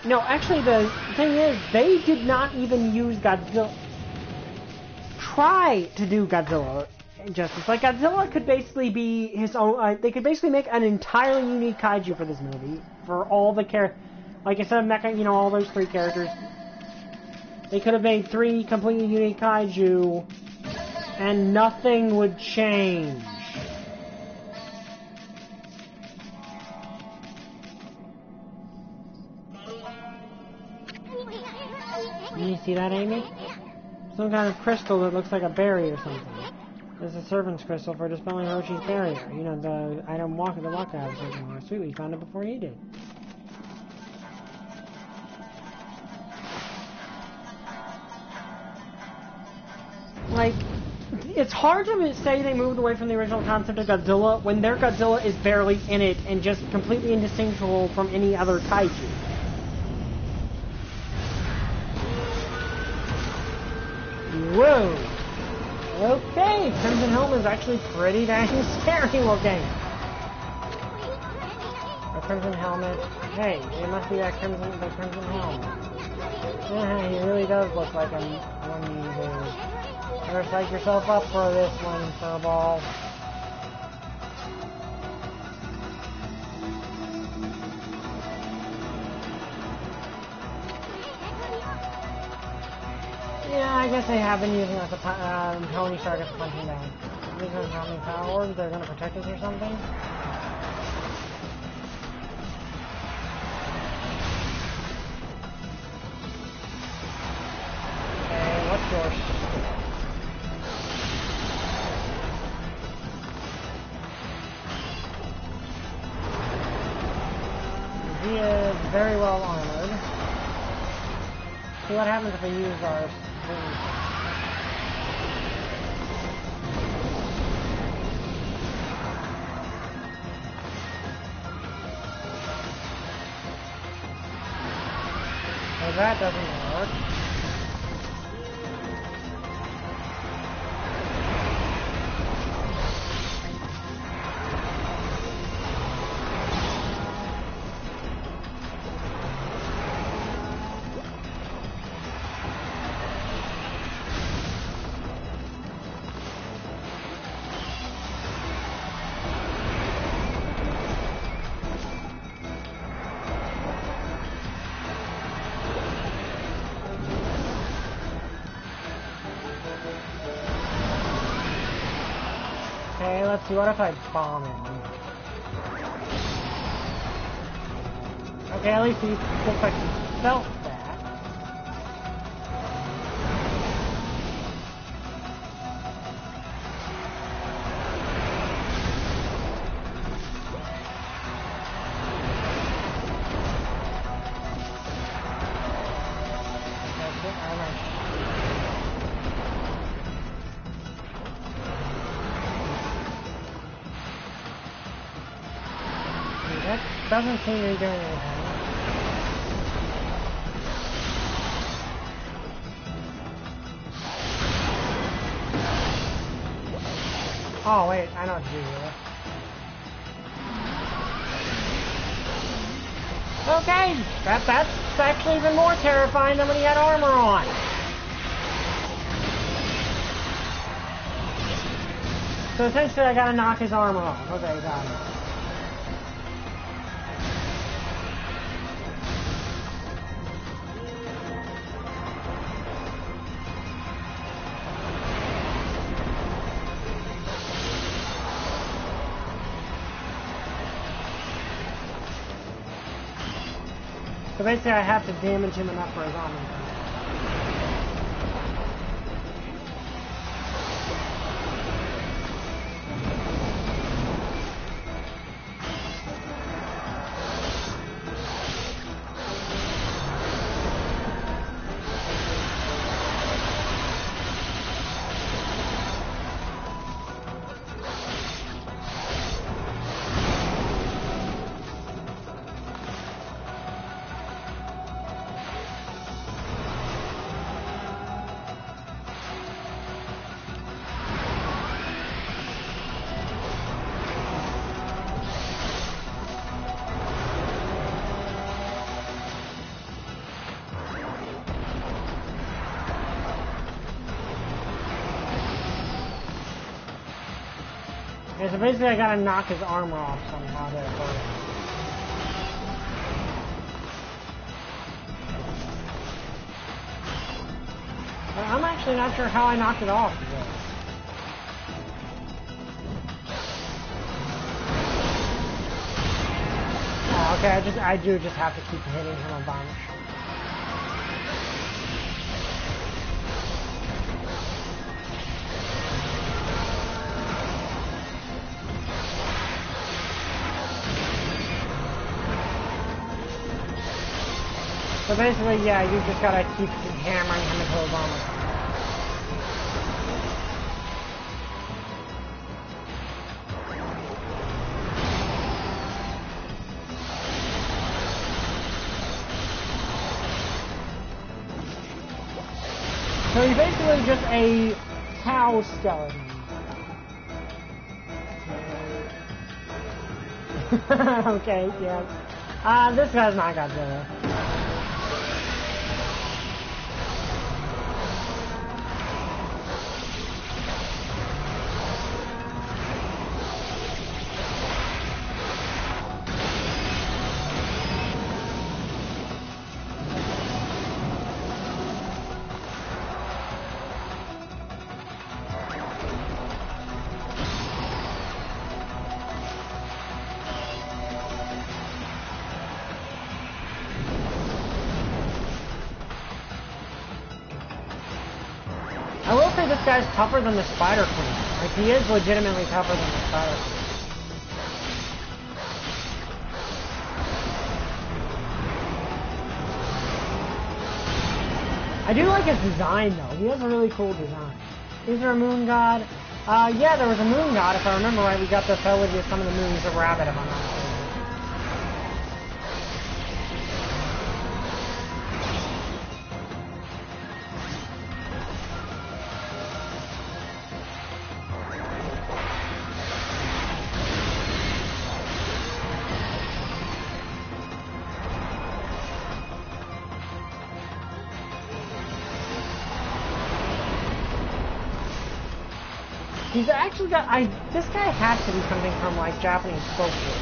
no, actually the thing is, they did not even use Godzilla, try to do Godzilla justice. Like, Godzilla could basically be his own, they could basically make an entirely unique kaiju for this movie, for all the like instead of Mecha, you know, all those 3 characters, they could have made 3 completely unique kaiju, and nothing would change. You see that, Amy? Some kind of crystal that looks like a berry or something. It's a servant's crystal for dispelling Roshi's barrier. You know, the item the Waka I was searching for. Sweet, we found it before you did. Like, it's hard to say they moved away from the original concept of Godzilla when their Godzilla is barely in it and just completely indistinguishable from any other kaiju. Whoa! Okay, Crimson Helm is actually pretty dang scary looking. A Crimson Helmet. Hey, it must be the Crimson Helm. Yeah, he really does look like one of these. Better psych yourself up for this one, Furball. Yeah, I guess they have been using like a Tony Stark as a punching bag. These are how many power orbs, they're gonna protect us or something? Okay, what's yours? See what happens if we use our... Well, that doesn't work. Okay, let's see, what if I bomb him? Okay, at least he looks like he felt that. That's it, I like it. That doesn't seem to be doing anything. Oh wait, I know what to do here. Okay, that's actually even more terrifying than when he had armor on. So essentially I gotta knock his armor off. Okay, got it. So basically I have to damage him enough for his armor. Yeah, so basically I gotta knock his armor off somehow to hurt him. But I'm actually not sure how I knocked it off today. Oh, okay, I do just have to keep hitting him a bunch. So basically, yeah, you just gotta keep hammering him until his armor comes off. So he's basically just a cow skeleton. Okay, yeah. This guy's not Godzilla. I will say this guy's tougher than the Spider Queen. Like, he is legitimately tougher than the Spider Queen. I do like his design, though. He has a really cool design. Is there a moon god? Yeah, there was a moon god. If I remember right, we got the Fellid of some of the moons of Rabbit, if I'm not mistaken. He's actually got, this guy has to be something from, like, Japanese folklore.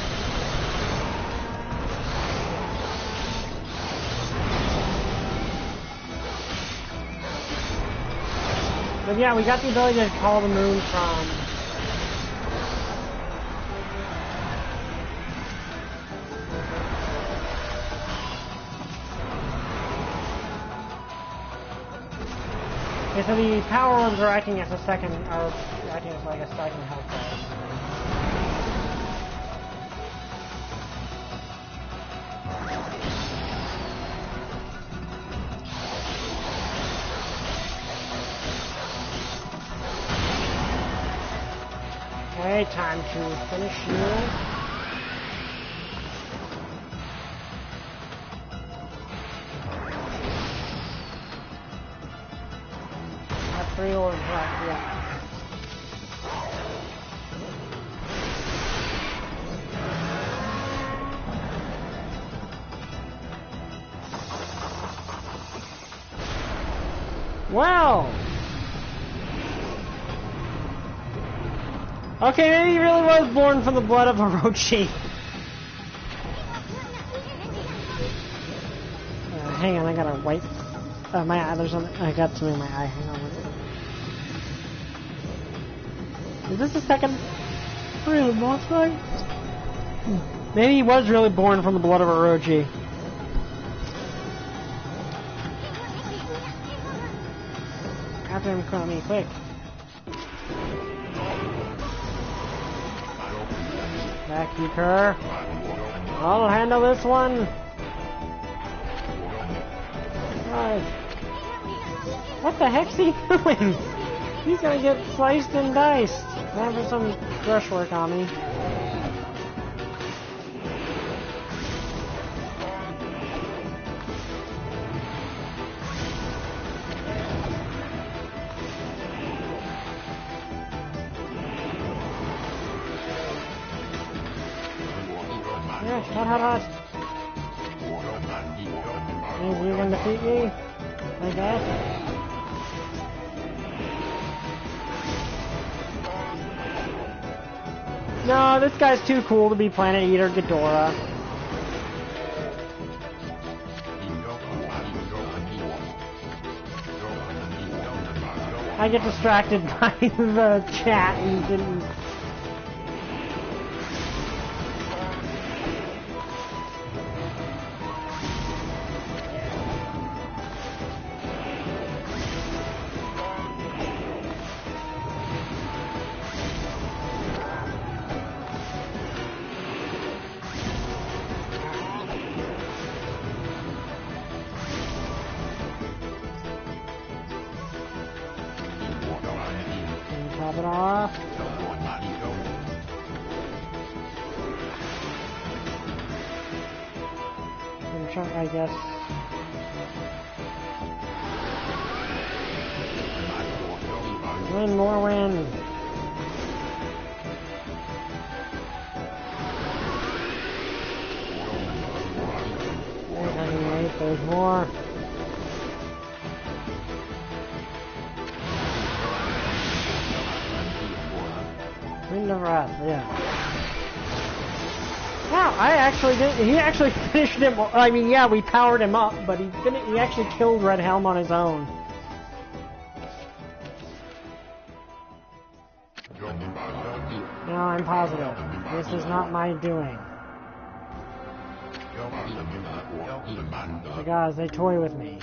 But yeah, we got the ability to call the moon from... Okay, so the power orbs are acting as a second, or acting as like a second health bar. Okay, time to finish you. Three orbs left, yeah. Wow! Okay, maybe he really was born from the blood of Orochi. Hang on, I gotta wipe my eye. I got something in my eye. Hang on one second. Is this the second real boss fight? Maybe he was really born from the blood of Orochi. After him, Okami, quick. Back you, Kerr. I'll handle this one. Right. What the heck's he doing? He's gonna get sliced and diced. Time for some brushwork on me. Yes, hot. Maybe you can defeat me? Like that? No, this guy's too cool to be Planet Eater Ghidorah. I get distracted by the chat and didn't... Top it off. I guess. Win, more win. There's more. Wind of Wrath, yeah. Wow, I actually did. He actually finished him. I mean, yeah, we powered him up, but he actually killed Red Helm on his own. No, I'm positive. This is not my doing. Guys, they toy with me.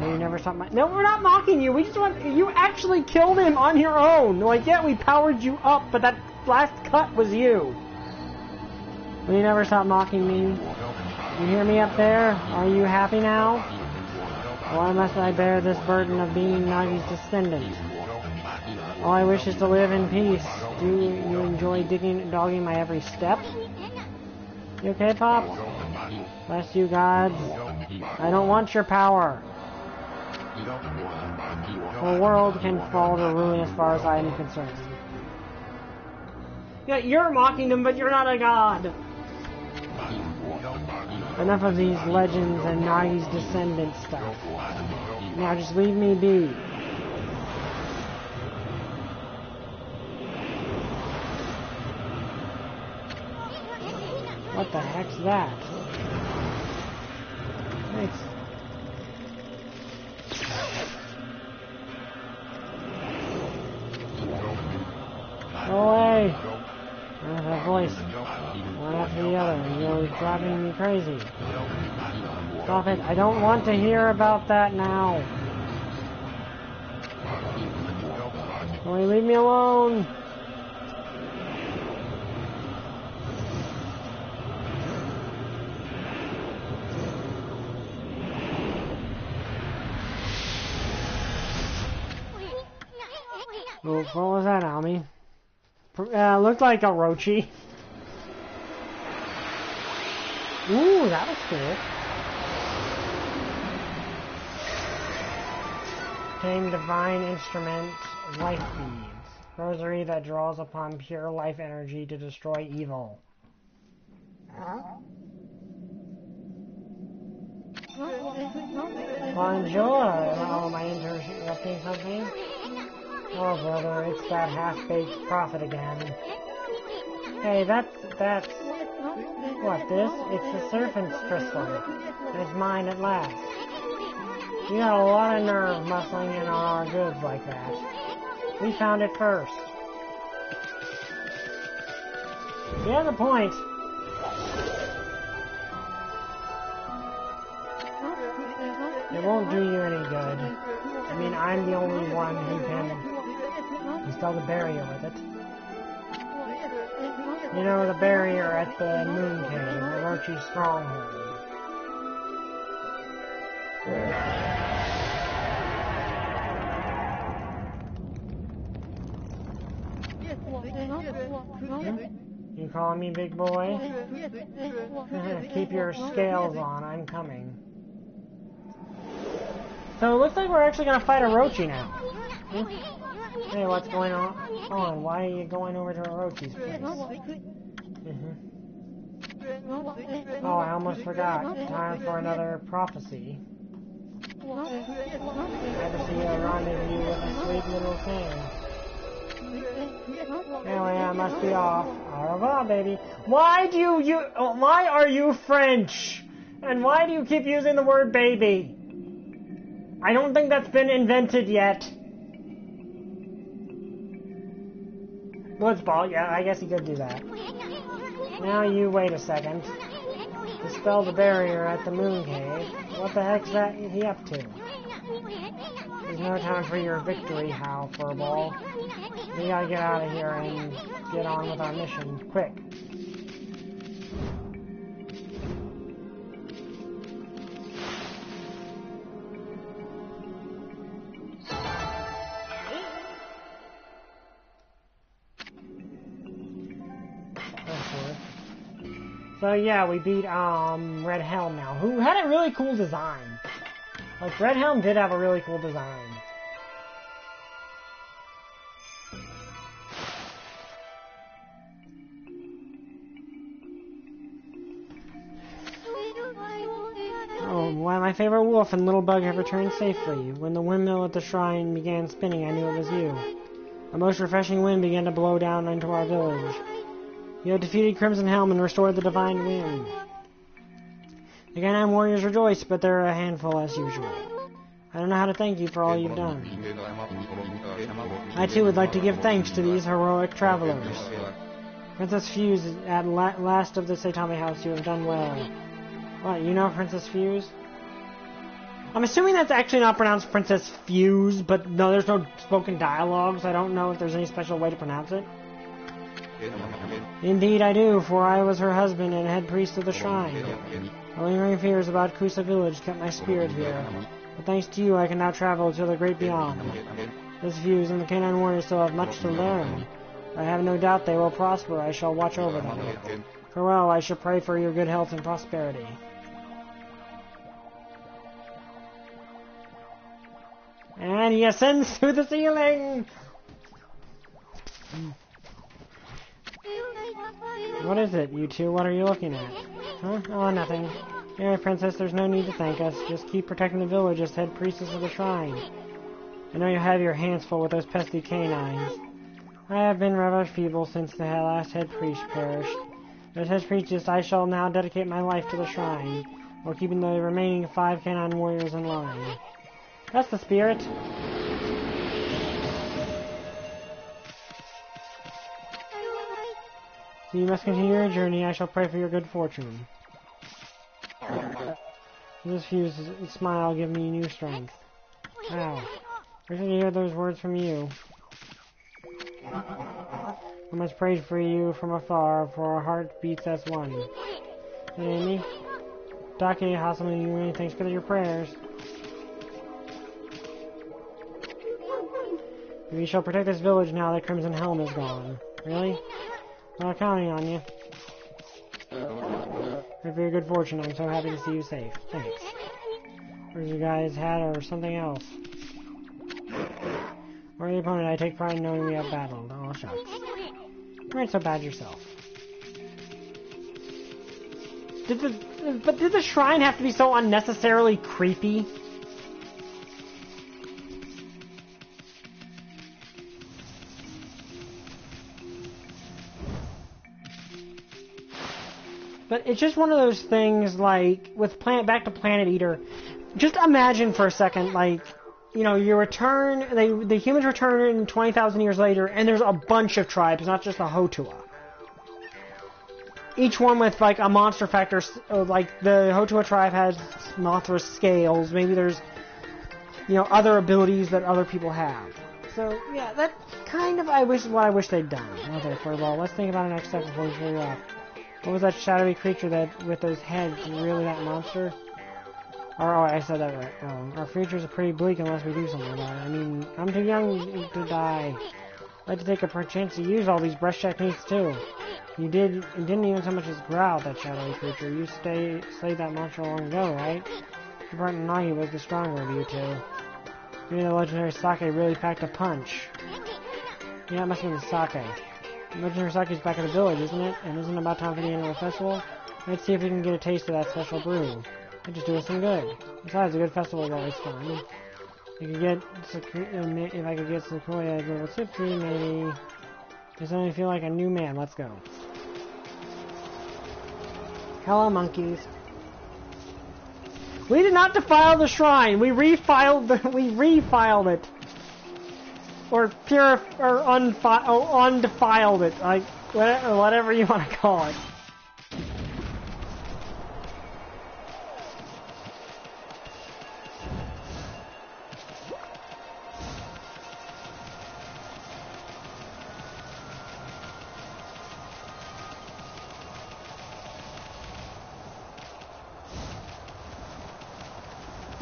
You never stopped my... No, we're not mocking you. We just want... You actually killed him on your own. Like, yeah, we powered you up, but that last cut was you. Will you never stop mocking me? You hear me up there? Are you happy now? Why must I bear this burden of being Nagi's descendant? All I wish is to live in peace. Do you enjoy dogging my every step? You okay, Pop? Bless you, gods. I don't want your power. The world can fall to ruin as far as I am concerned. Yeah, you're mocking them, but you're not a god. Enough of these legends and Nagi's descendant stuff. Now just leave me be. What the heck's that? Thanks. Go away! There's that voice. One after the other. You're driving me crazy. Stop it. I don't want to hear about that now. Will you leave me alone? Oh, what was that, Almy? Looked like a Rochi. Ooh, that was cool. Obtain divine instrument, life beads. Rosary that draws upon pure life energy to destroy evil. Bonjour! Oh, am I interrupting something? Oh, brother, it's that half-baked prophet again. Hey, that's... What, this? It's the serpent's crystal. It's mine at last. You got a lot of nerve muscling in on our goods like that. We found it first. You have a point. It won't do you any good. I mean, I'm the only one who can install the barrier with it. You know, the barrier at the Moon Cave, Orochi's stronghold. You calling me big boy? Keep your scales on, I'm coming. So it looks like we're actually going to fight Orochi now. Hey, what's going on? Why are you going over to Orochi's place? Oh, I almost forgot. Time for another prophecy. Ever see a rendezvous with a sweet little thing? Anyway, I must be off. Au revoir, baby. Why are you French? And why do you keep using the word baby? I don't think that's been invented yet. Blitzball, yeah, I guess he could do that. Now you wait a second. Dispel the barrier at the Moon Cave. What the heck's that he up to? There's no time for your victory, Hal Furball. We gotta get out of here and get on with our mission, quick. So yeah, we beat Red Helm now, who had a really cool design. Like, Red Helm did have a really cool design. Oh, why my favorite wolf and little bug have returned safely. When the windmill at the shrine began spinning, I knew it was you. A most refreshing wind began to blow down into our village. You have defeated Crimson Helm and restored the divine wind. The Ganam warriors rejoice, but they're a handful as usual. I don't know how to thank you for all you've done. I too would like to give thanks to these heroic travelers. Princess Fuse, at last of the Saitama house, you have done well. What, you know Princess Fuse? I'm assuming that's actually not pronounced Princess Fuse, but no, there's no spoken dialogue, so I don't know if there's any special way to pronounce it. Indeed I do, for I was her husband and head priest of the shrine. The lingering fears about Kusa village kept my spirit here. But thanks to you, I can now travel to the great beyond. This Fuse and the Canine Warriors still have much to learn. I have no doubt they will prosper. I shall watch over them. Farewell, I shall pray for your good health and prosperity. And he ascends through the ceiling! What is it, you two? What are you looking at? Huh? Oh, nothing. Here, Princess, there's no need to thank us. Just keep protecting the village as head priestess of the shrine. I know you have your hands full with those pesky canines. I have been rather feeble since the last head priest perished. As head priestess, I shall now dedicate my life to the shrine, while keeping the remaining 5 canine warriors in line. That's the spirit. So you must continue your journey. I shall pray for your good fortune. This Fuse smile give me new strength. Wow. Wish I could hear those words from you. I must pray for you from afar, for our heart beats as one. Hey, Amy? Dake Hasama, you really thanks for your prayers. We shall protect this village now that Crimson Helm is gone. Really? I'm not counting on you. Pray for your good fortune. I'm so happy to see you safe. Thanks. Where's your guys' hat or something else? Or the opponent, I take pride in knowing we have battled. Oh, shucks. You weren't so bad yourself. Did the shrine have to be so unnecessarily creepy? But it's just one of those things, like, with back to Planet Eater. Just imagine for a second, like, you know, you return, the humans return in 20,000 years later, and there's a bunch of tribes, not just a Hotua. Each one with, like, a monster factor, like, the Hotua tribe has monstrous scales, maybe there's, you know, other abilities that other people have. So, yeah, that kind of, what I wish they'd done. Okay, well, let's think about our next step before we show you off. What was that shadowy creature that, with those heads, really that monster? Oh, I said that right. Oh, our future's pretty bleak unless we do something about it. I mean, I'm too young to die. I'd like to take a chance to use all these brush techniques, too. You didn't even so much as growl at that shadowy creature. You slayed that monster long ago, right? Your partner Nagi was the stronger of you two. Maybe the legendary Sake really packed a punch. Yeah, it must have been the Sake. Legendary Sake's back at the village, isn't it? And isn't it about time for the annual festival? Let's see if we can get a taste of that special brew. It'd just do us some good. Besides, a good festival is always fun. If I could get Sequoia a little tipsy, maybe. Just only feel like a new man. Let's go. Hello, monkeys. We did not defile the shrine. We refiled it. Or undefiled it. Like whatever you want to call it.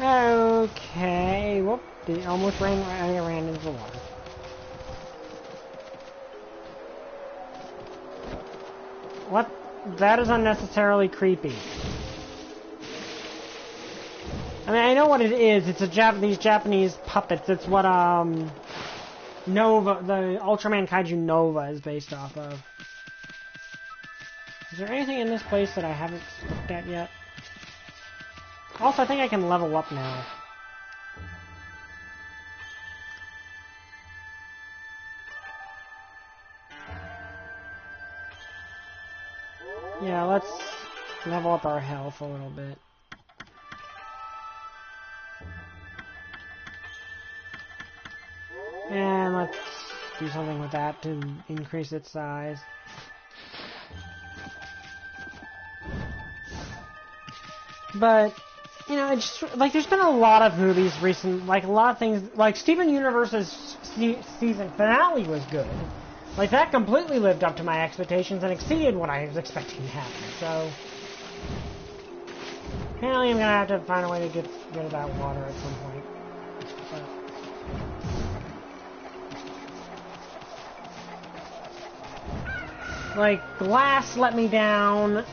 Okay, whoop, they almost ran into the water. What? That is unnecessarily creepy. I mean, I know what it is. It's these Japanese puppets. It's what, Nova, the Ultraman Kaiju Nova is based off of. Is there anything in this place that I haven't looked at yet? Also, I think I can level up now. Yeah, let's level up our health a little bit. And let's do something with that to increase its size. But, you know, it's just, like, there's been a lot of movies recent, like, a lot of things, like, Steven Universe's season finale was good. Like, that completely lived up to my expectations and exceeded what I was expecting to happen, so... Apparently I'm gonna have to find a way to get rid of that water at some point. Like, glass let me down.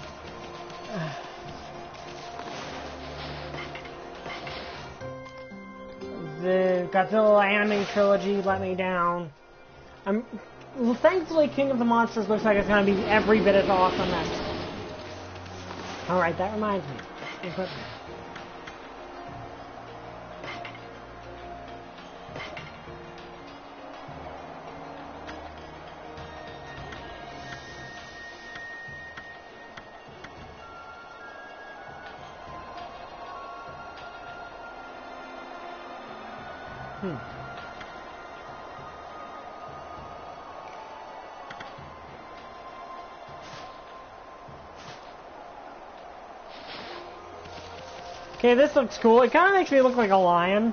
The Godzilla anime trilogy let me down. Well, thankfully, King of the Monsters looks like it's gonna be every bit as awesome as... Alright, that reminds me. Equipment. Okay, this looks cool. It kind of makes me look like a lion.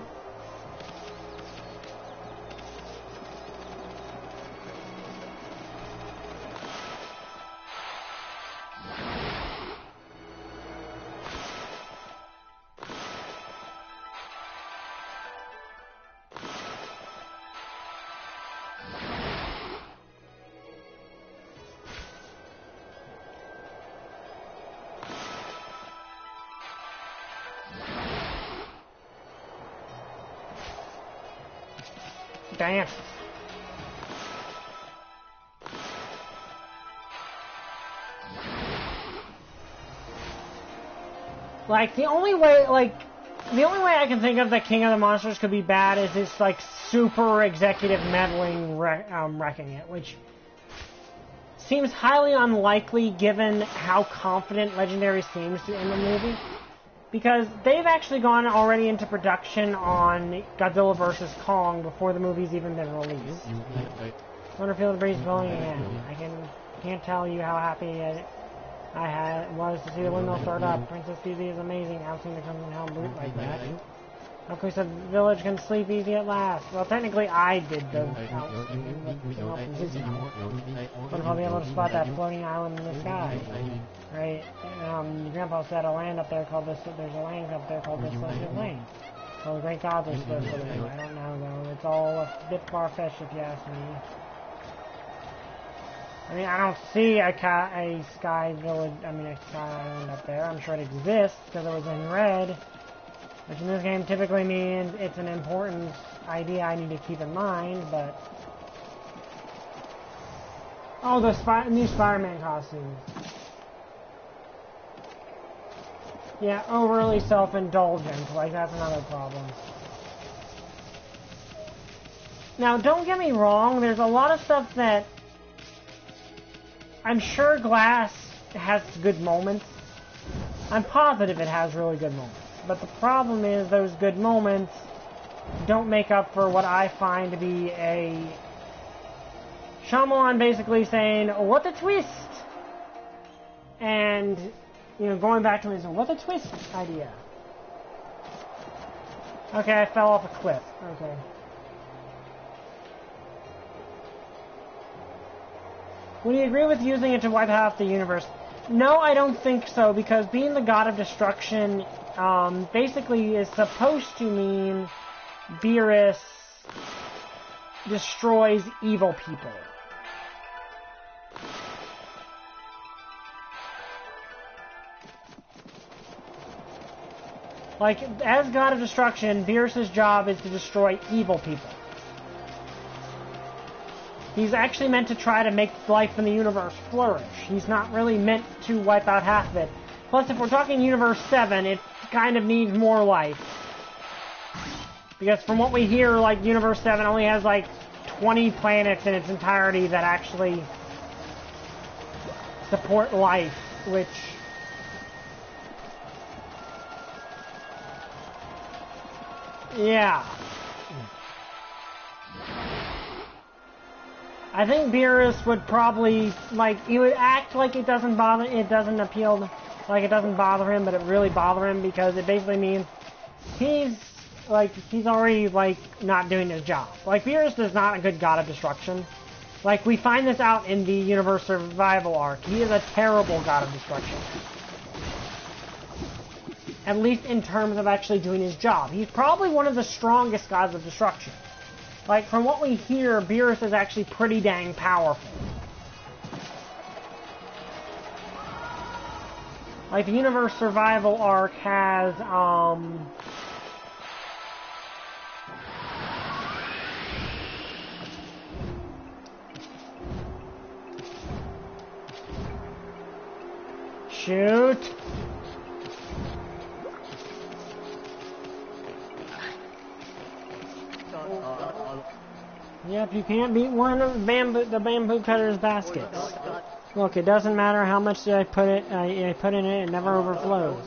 Damn. Like, the only way I can think of that King of the Monsters could be bad is this, like, super executive meddling wrecking it, which seems highly unlikely given how confident Legendary seems to in the movie. Because they've actually gone already into production on Godzilla vs. Kong before the movie's even been released. Wonderful the breeze blowing in. I can't tell you how happy I was to see the windmill start up. Princess Susie is amazing. I've seen the Crimson Hound brute like that. Okay, so the village can sleep easy at last. Well, technically I did the house. But I'll be able to spot that floating island in the sky. Right? Your grandpa said a land up there called this. There's a land up there called the Celestial Lane. Well, the great gods are supposed to live. I don't know though. It's all a bit far-fetched if you ask me. I mean, I don't see a sky village. I mean, a sky island up there. I'm sure it exists because it was in red. Which in this game typically means it's an important idea I need to keep in mind, but... Oh, the new Spider-Man costumes. Yeah, overly self-indulgent, like that's another problem. Now, don't get me wrong, there's a lot of stuff that... I'm sure Glass has good moments. I'm positive it has really good moments. But the problem is those good moments don't make up for what I find to be a Shyamalan basically saying, what a twist! And, you know, going back to his what a twist idea. Okay, I fell off a cliff. Okay. Would you agree with using it to wipe out the universe? No, I don't think so, because being the god of destruction basically is supposed to mean Beerus destroys evil people. Like, as god of destruction, Beerus' job is to destroy evil people. He's actually meant to try to make life in the universe flourish. He's not really meant to wipe out half of it. Plus, if we're talking Universe 7, it kind of needs more life. Because from what we hear, like, Universe 7 only has, like, 20 planets in its entirety that actually support life, which... Yeah. I think Beerus would probably, like, he would act like it doesn't bother him, but it really bother him because it basically means he's already, like, not doing his job. Like, Beerus is not a good god of destruction. Like, we find this out in the Universe Survival arc. He is a terrible god of destruction. At least in terms of actually doing his job. He's probably one of the strongest gods of destruction. Like, from what we hear, Beerus is actually pretty dang powerful. Like, the Universe Survival arc has, shoot! Yep, you can't beat one of the bamboo cutter's baskets. Look, it doesn't matter how much I put in it, it never overflows.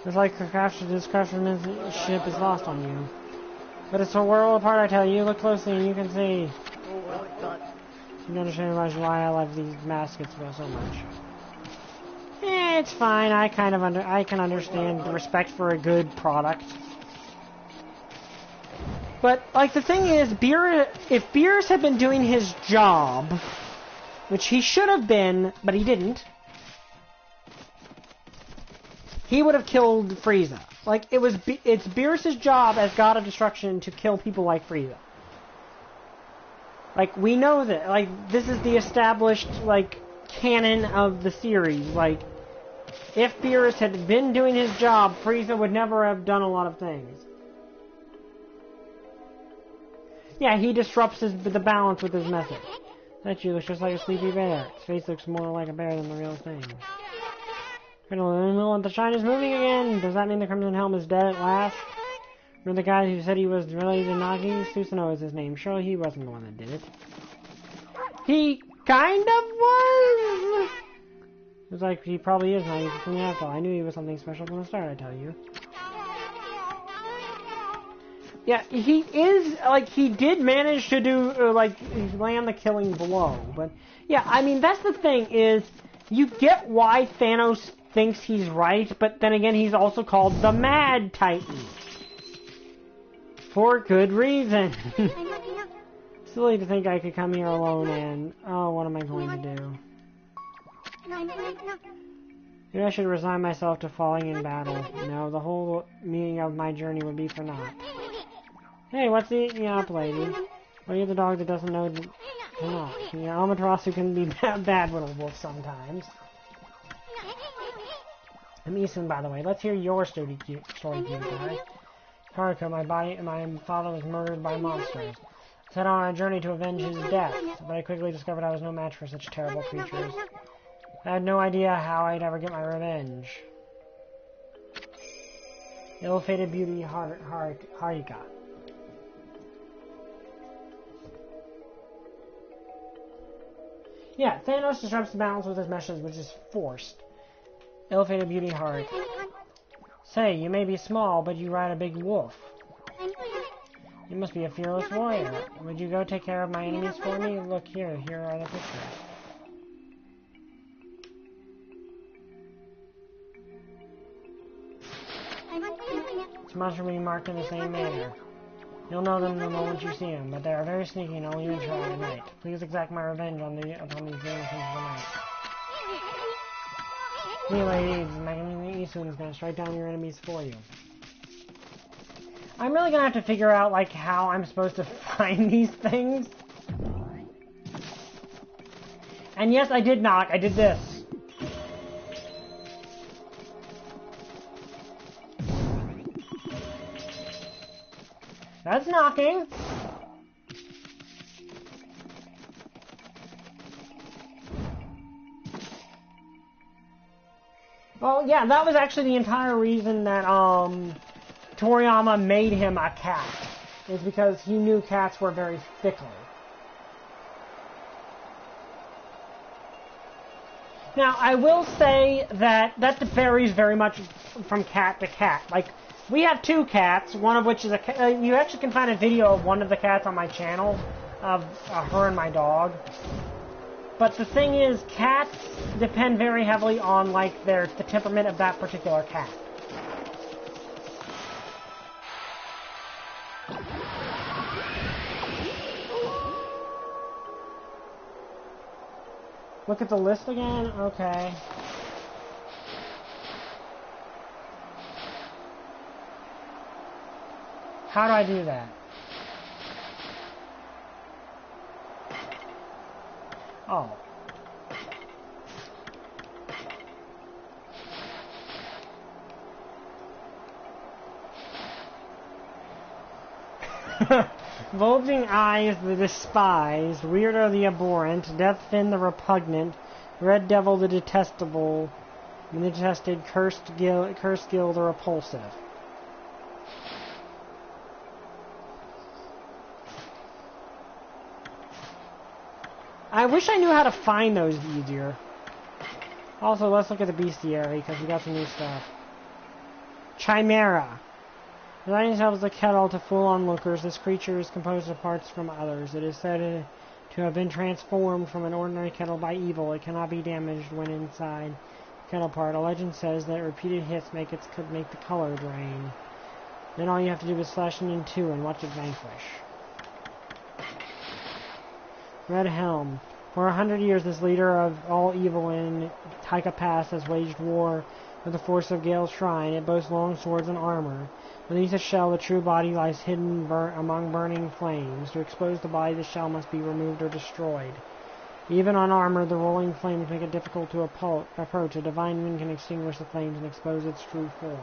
It's like the craftsmanship is lost on you. But it's a world apart, I tell you. Look closely and you can see. You can understand why I love these baskets so much. It's fine. I can understand the respect for a good product. But, like, the thing is, if Beerus had been doing his job, which he should have been, but he didn't, he would have killed Frieza. Like, it's Beerus' job as God of Destruction to kill people like Frieza. Like, we know that. Like, this is the established, like, canon of the series. Like, if Beerus had been doing his job, Frieza would never have done a lot of things. Yeah, he disrupts the balance with his method. That you looks just like a sleepy bear. His face looks more like a bear than the real thing. The shine is moving again. Does that mean the Crimson Helm is dead at last? Remember the guy who said he was related to Nagi? Susanoo is his name. Surely he wasn't the one that did it. He kind of was! It was like, he probably is now. He's from the after all. I knew he was something special from the start, I tell you. Yeah, he is, like, he did manage to do, land the killing blow. But, yeah, I mean, that's the thing is, you get why Thanos thinks he's right, but then again, he's also called the Mad Titan. For good reason. Silly to think I could come here alone and, oh, what am I going to do? Maybe I should resign myself to falling in battle. No, the whole meaning of my journey would be for naught. Hey, what's eating you up, lady? Well, you're the dog that doesn't know to not. You're Amaterasu can be bad with a wolf sometimes. I'm Isun, by the way. Let's hear your story, cute guy. Haruka, my father was murdered by monsters. I set on a journey to avenge his death, but I quickly discovered I was no match for such terrible creatures. I had no idea how I'd ever get my revenge. Ill-fated beauty Haruka. Yeah, Thanos disrupts the balance with his message, which is forced. Ill-fated beauty Haruka. Say, you may be small, but you ride a big wolf. You must be a fearless warrior. Would you go take care of my enemies for me? Look here, here are the pictures. This monster will be marked in the same manner. You'll know them the moment you see them, but they are very sneaky and I'll even try at night. Please exact my revenge upon these demons into the night. Me, ladies, Magazine Isun is going to strike down your enemies for you. I'm really going to have to figure out, like, how I'm supposed to find these things. And yes, I did knock. I did this. That's knocking. Well, yeah, that was actually the entire reason that, Toriyama made him a cat. Is because he knew cats were very fickle. Now, I will say that varies very much from cat to cat. Like, we have two cats, one of which is a cat. You actually can find a video of one of the cats on my channel, of her and my dog. But the thing is, cats depend very heavily on, like, the temperament of that particular cat. Look at the list again? Okay. How do I do that? Oh. Bulging eyes, the despised, Weirdo the abhorrent, Deathfin the repugnant, Red Devil the detestable, and the detested, Cursed Gil the repulsive. I wish I knew how to find those easier. Also, let's look at the bestiary, because we got some new stuff. Chimera. Presenting itself as a kettle to fool onlookers, this creature is composed of parts from others. It is said to have been transformed from an ordinary kettle by evil. It cannot be damaged when inside the kettle part. A legend says that repeated hits could make the color drain. Then all you have to do is slash it in two and watch it vanquish. Red Helm. For 100 years, this leader of all evil in Taika Pass has waged war with the force of Gale's Shrine. It boasts long swords and armor. Beneath the shell, the true body lies hidden among burning flames. To expose the body, the shell must be removed or destroyed. Even unarmored, the rolling flames make it difficult to approach. A divine wind can extinguish the flames and expose its true form.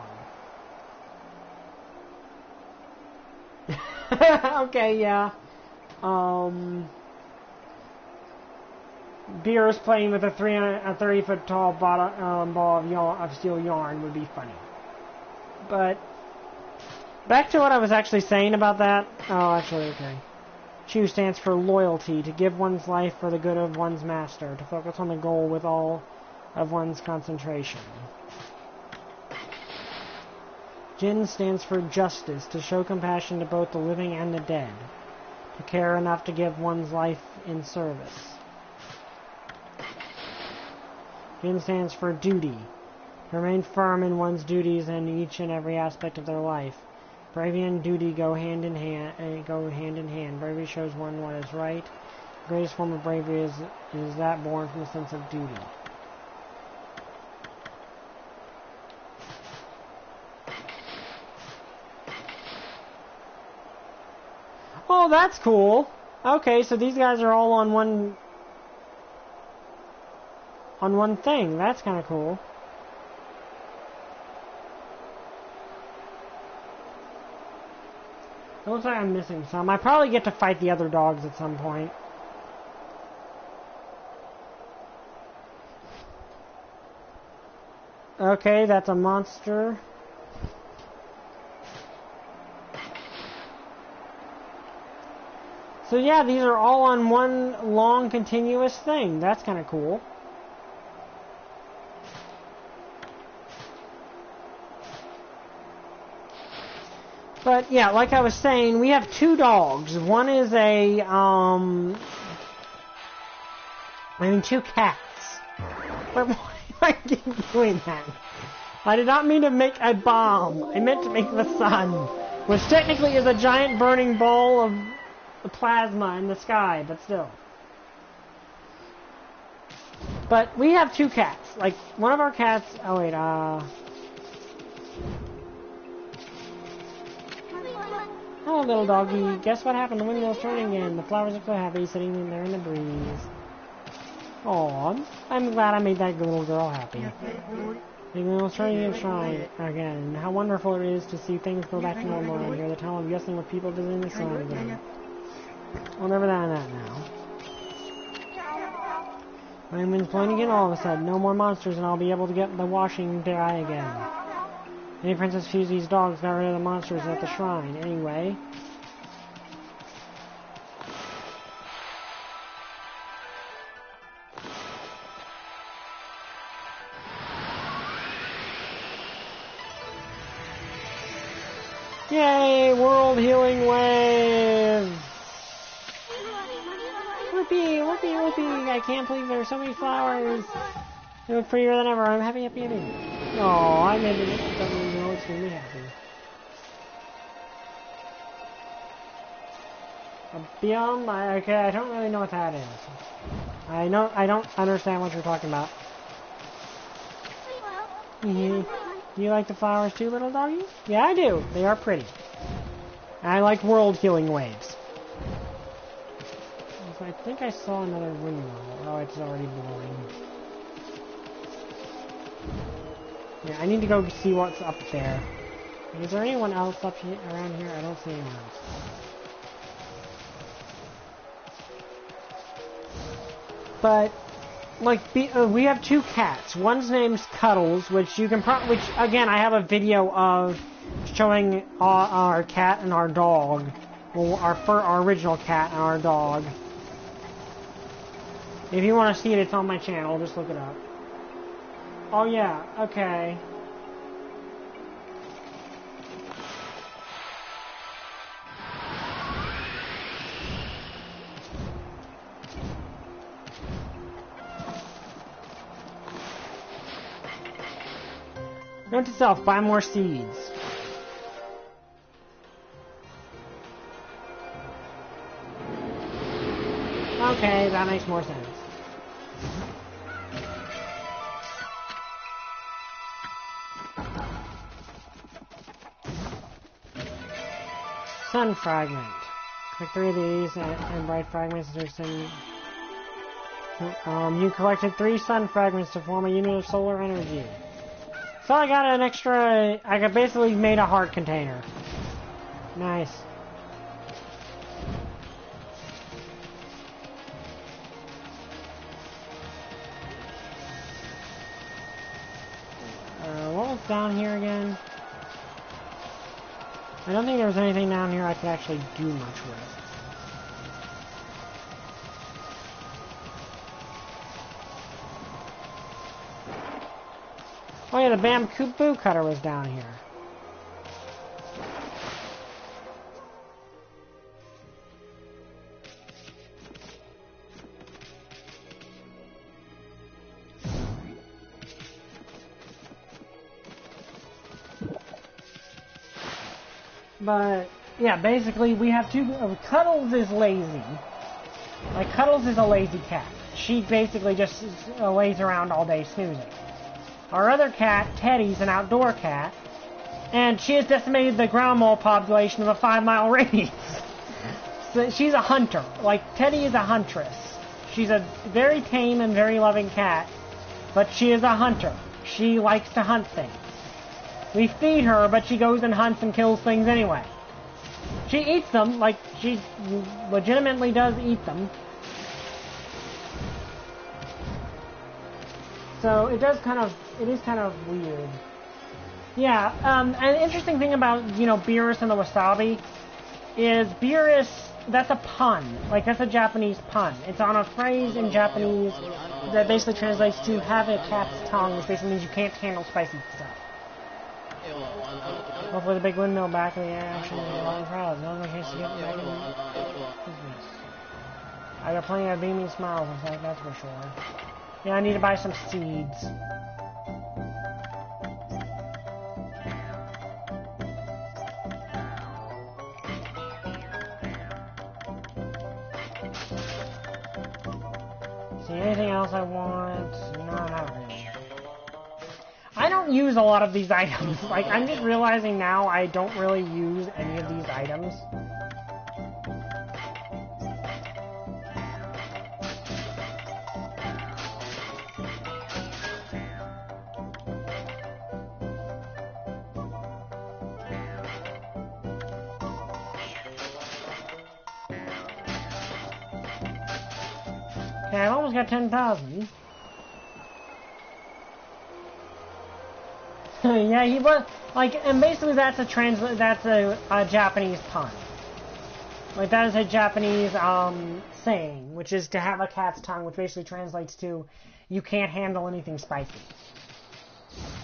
Okay, yeah. Beerus playing with a 30-foot tall ball of steel yarn would be funny. But back to what I was actually saying about that. Oh, actually, okay. Chu stands for loyalty, to give one's life for the good of one's master, to focus on the goal with all of one's concentration. Jin stands for justice, to show compassion to both the living and the dead, to care enough to give one's life in service. Jin stands for duty, to remain firm in one's duties in each and every aspect of their life. Bravery and duty go hand in hand. Bravery shows one what is right. The greatest form of bravery is that born from a sense of duty. Oh, that's cool. Okay, so these guys are all on one thing. That's kind of cool. It looks like I'm missing some. I probably get to fight the other dogs at some point. Okay, that's a monster. So yeah, these are all on one long continuous thing. That's kind of cool. But yeah, like I was saying, we have two dogs. One is two cats. But why do I keep doing that? I did not mean to make a bomb. I meant to make the sun, which technically is a giant burning ball of plasma in the sky, but still. But we have two cats. Like, one of our cats... Oh, wait, Hello, little doggy. Guess what happened? The windmill's turning again. The flowers are so happy, sitting there in the breeze. Aw, I'm glad I made that little girl happy. The windmill's turning and shine again. How wonderful it is to see things go back to normal and hear the town of guessing with people visiting the sun again. I'll never done that now. Rainwind's blowing again all of a sudden. No more monsters and I'll be able to get the washing dry again. Maybe Princess Fusy's dogs got rid of the monsters at the shrine. Anyway. Yay! World Healing Wave! Whoopee! Whoopee! Whoopee! I can't believe there are so many flowers! They look prettier than ever. I'm happy, happy, happy. Oh, I made it. Extremely happy. A biome? Okay, I don't really know what that is. I don't understand what you're talking about. You like the flowers too, little doggy? Yeah, I do. They are pretty. And I like world healing waves. So I think I saw another windmill. Oh, it's already blowing. Yeah, I need to go see what's up there. Is there anyone else up here, around here? I don't see anyone else. But, like, we have two cats. One's name's Cuddles, which you can which, again, I have a video of showing our cat and our dog. Well, our original cat and our dog. If you want to see it, it's on my channel. Just look it up. Oh, yeah. Okay. Note to self, buy more seeds. Okay, that makes more sense. Sun fragment. Click 3 of these and bright fragments to send. You collected 3 sun fragments to form a unit of solar energy. So I got an extra. I basically made a heart container. Nice. What was down here again? I don't think there was anything down here I could actually do much with. Oh yeah, the bamboo cutter was down here. But, yeah, basically we have two... Cuddles is lazy. Like, Cuddles is a lazy cat. She basically just lays around all day snoozing. Our other cat, Teddy's an outdoor cat, and she has decimated the ground mole population of a 5-mile radius. So she's a hunter. Like, Teddy is a huntress. She's a very tame and very loving cat, but she is a hunter. She likes to hunt things. We feed her, but she goes and hunts and kills things anyway. She eats them, like, she legitimately does eat them. So it is kind of weird. Yeah, an interesting thing about, you know, Beerus and the Wasabi is Beerus, that's a pun. Like, that's a Japanese pun. It's on a phrase in Japanese that basically translates to have a cat's tongue, which basically means you can't handle spicy stuff. Hopefully the big windmill back in the air action is a long crowd. No one can see it back in the... I got plenty of beaming smiles, in fact, that's for sure. Yeah, I need to buy some seeds. See, anything else I want? No, not really. I don't use a lot of these items. Like, I'm just realizing now I don't really use any of these items. Okay, I've almost got 10,000. Yeah, he was like, and basically that's a Japanese pun. Like, that is a Japanese saying, which is to have a cat's tongue, which basically translates to you can't handle anything spicy.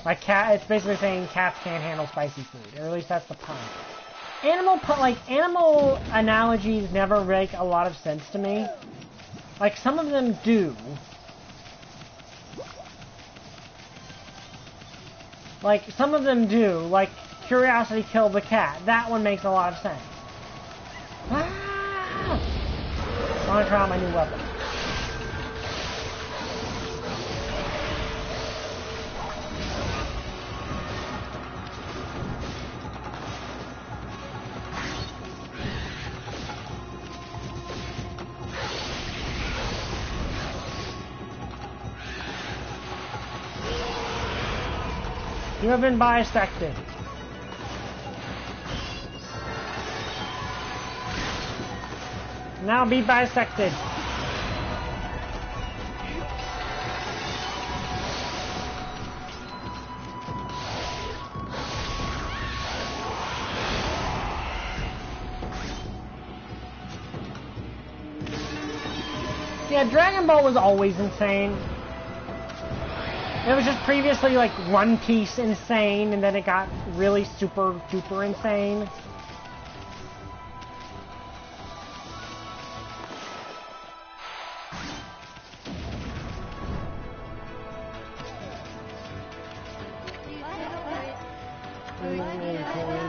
Like, it's basically saying cats can't handle spicy food, or at least that's the pun. Animal analogies never make a lot of sense to me. Like, some of them do. Like, some of them do. Like, curiosity killed the cat. That one makes a lot of sense. Ah! I want to try out my new weapon. You have been bisected. Now be bisected. Yeah, Dragon Ball was always insane. It was just previously like One Piece insane, and then it got really super duper insane.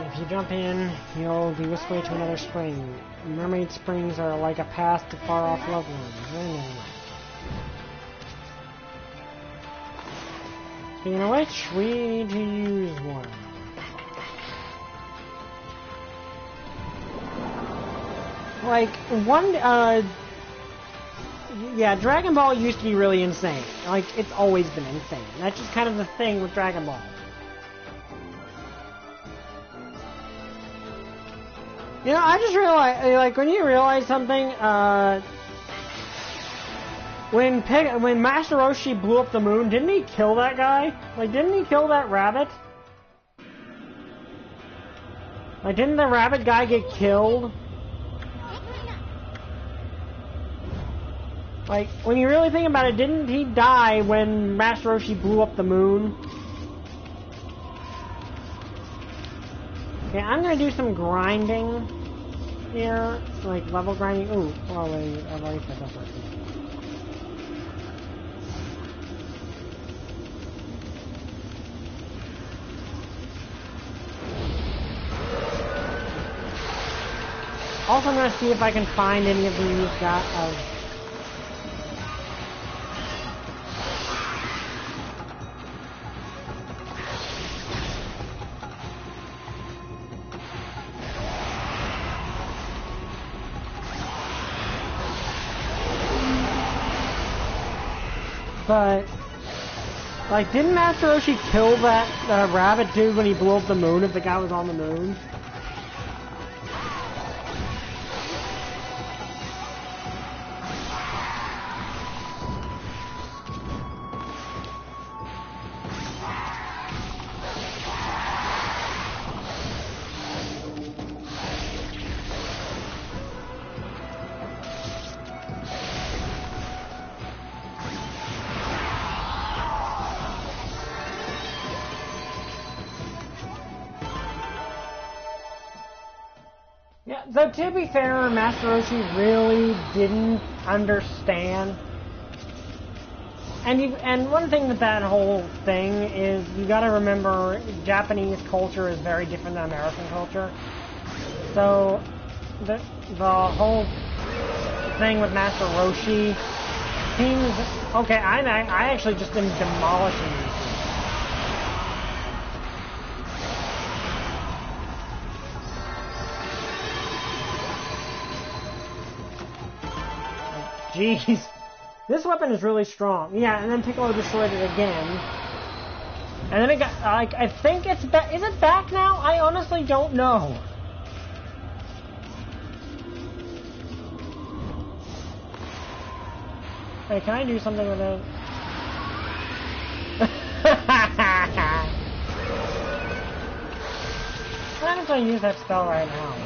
If you jump in, you'll be whisked away to another spring. Mermaid springs are like a path to far-off loved ones. Speaking of which, we need to use one. Like, yeah, Dragon Ball used to be really insane. Like, it's always been insane. That's just kind of the thing with Dragon Ball. You know, I just realized, like, when you realize something, when Master Roshi blew up the moon, didn't he kill that guy? Like, didn't he kill that rabbit? Like, didn't the rabbit guy get killed? Like, when you really think about it, didn't he die when Master Roshi blew up the moon? Okay, I'm gonna do some grinding here, like level grinding. Ooh, oh wait, I've already set up right here. Also, I'm gonna see if I can find any of these But, like, didn't Master Roshi kill that rabbit dude when he blew up the moon if the guy was on the moon? So to be fair, Master Roshi really didn't understand. And one thing with that whole thing is you gotta remember Japanese culture is very different than American culture. So the whole thing with Master Roshi seems okay. I actually just am demolishing these. Jeez, this weapon is really strong. Yeah, and then Piccolo destroyed it again. And then it got, like, I think it's back. Is it back now? I honestly don't know. Hey, can I do something with it? Why don't I use that spell right now?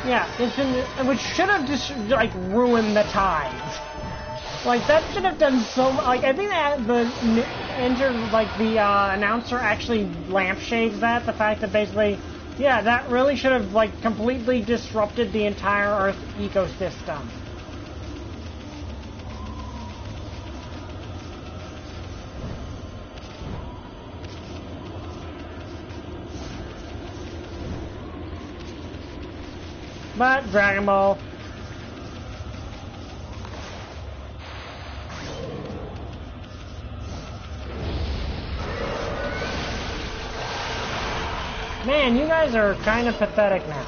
Yeah, which should have just, like, ruined the tides. Like, that should have done so much. Like, I think that the announcer actually lampshades that, the fact that basically, yeah, that really should have, like, completely disrupted the entire Earth ecosystem. But Dragon Ball. Man, you guys are kind of pathetic now.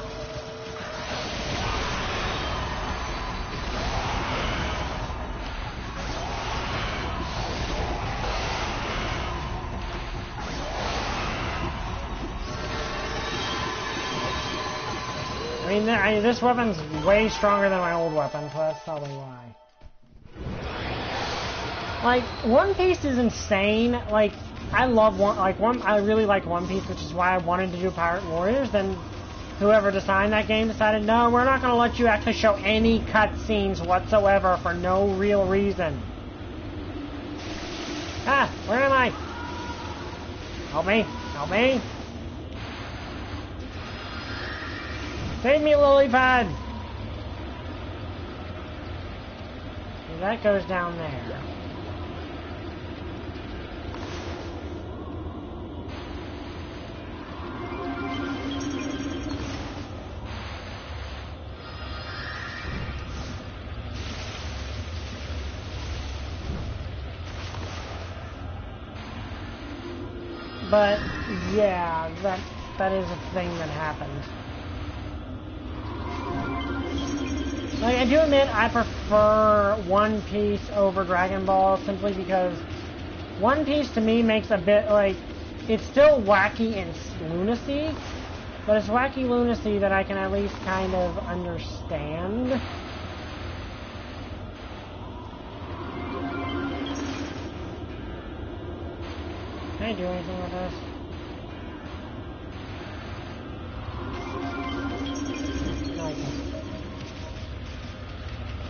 I mean, this weapon's way stronger than my old weapon, so that's probably why. Like, One Piece is insane. Like, I love I really like One Piece, which is why I wanted to do Pirate Warriors. Then, whoever designed that game decided, no, we're not going to let you actually show any cutscenes whatsoever for no real reason. Ah, where am I? Help me! Help me! Save me, lily pad! So that goes down there. But yeah, that is a thing that happened. Like, I do admit I prefer One Piece over Dragon Ball simply because One Piece to me makes a bit, like, it's still wacky and lunacy, but it's wacky lunacy that I can at least kind of understand. Can I do anything with this? No, I can't.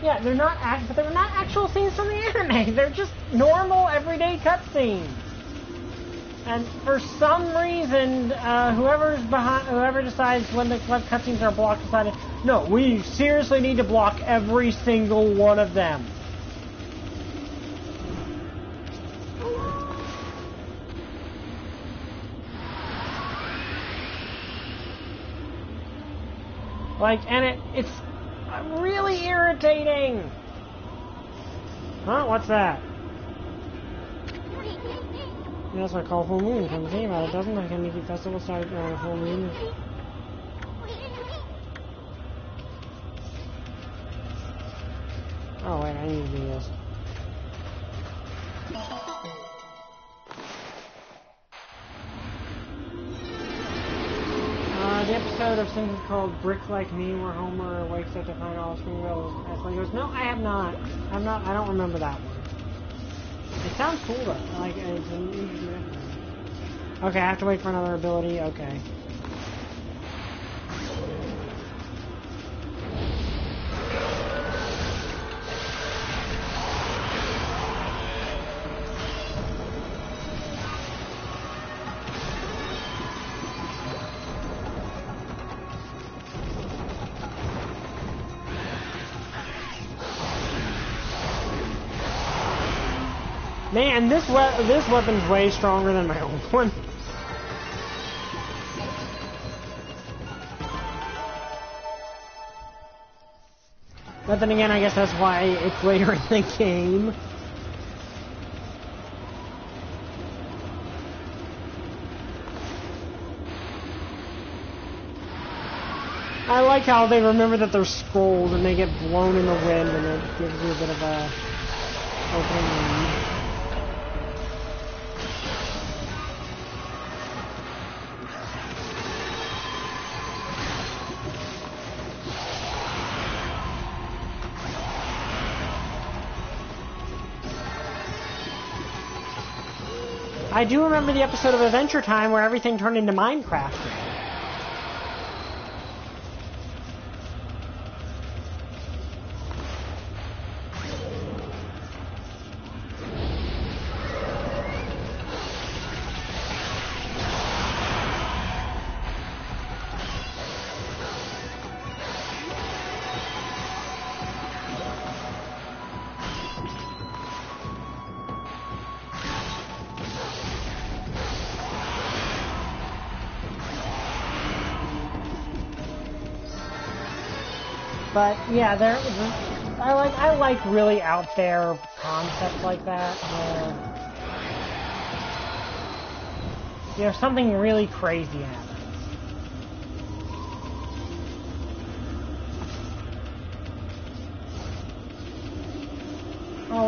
Yeah, they're not actual scenes from the anime. They're just normal, everyday cutscenes. And for some reason, whoever decides when the cutscenes are blocked decided, no, we seriously need to block every single one of them. Like, and it's really irritating. Huh? What's that? Yes, a full moon. Come see about it, doesn't it? Can festival start on a full moon? Oh wait, I need to do this. The episode of Simpsons called Brick Like Me, where Homer wakes up to find all his free wills. Ashley goes, no, I have not. I don't remember that one. It sounds cool though. Like, it's an interesting episode. Okay, I have to wait for another ability. Okay. Man, this weapon's way stronger than my old one. But then again, I guess that's why it's later in the game. I like how they remember that they're scrolls and they get blown in the wind and it gives you a bit of a opening lead. I do remember the episode of Adventure Time where everything turned into Minecraft. But yeah, I like really out there concepts like that where something really crazy happens.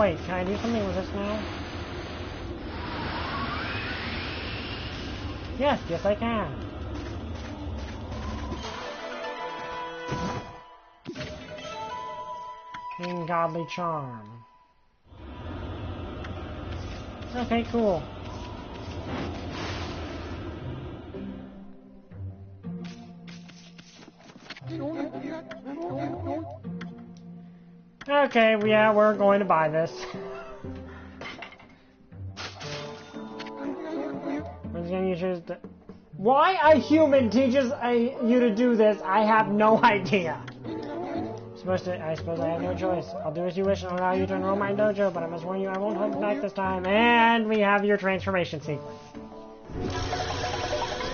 wait, can I do something with this now? Yes, I can. Godly charm. Okay, cool. Okay, yeah, we're going to buy this. Why a human teaches you to do this, I have no idea. I suppose I have no choice. I'll do as you wish and allow you to enroll my dojo, but I must warn you I won't hold back this time. And we have your transformation sequence.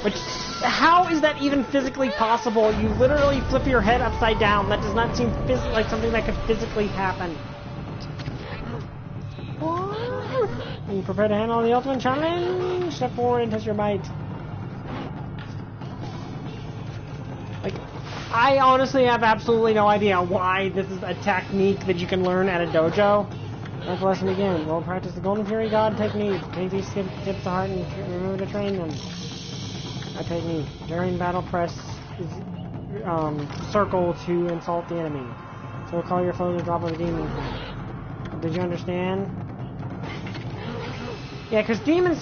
Which, how is that even physically possible? You literally flip your head upside down. That does not seem like something that could physically happen. Are you prepared to handle the ultimate challenge? Step forward and test your might. Like, I honestly have absolutely no idea why this is a technique that you can learn at a dojo. Let the lesson begin. We'll practice the Golden Fury God technique. Take these tips to heart and remember to train them. A technique. During battle, press circle to insult the enemy. So call your foe to drop a demon. Did you understand? Yeah, because demon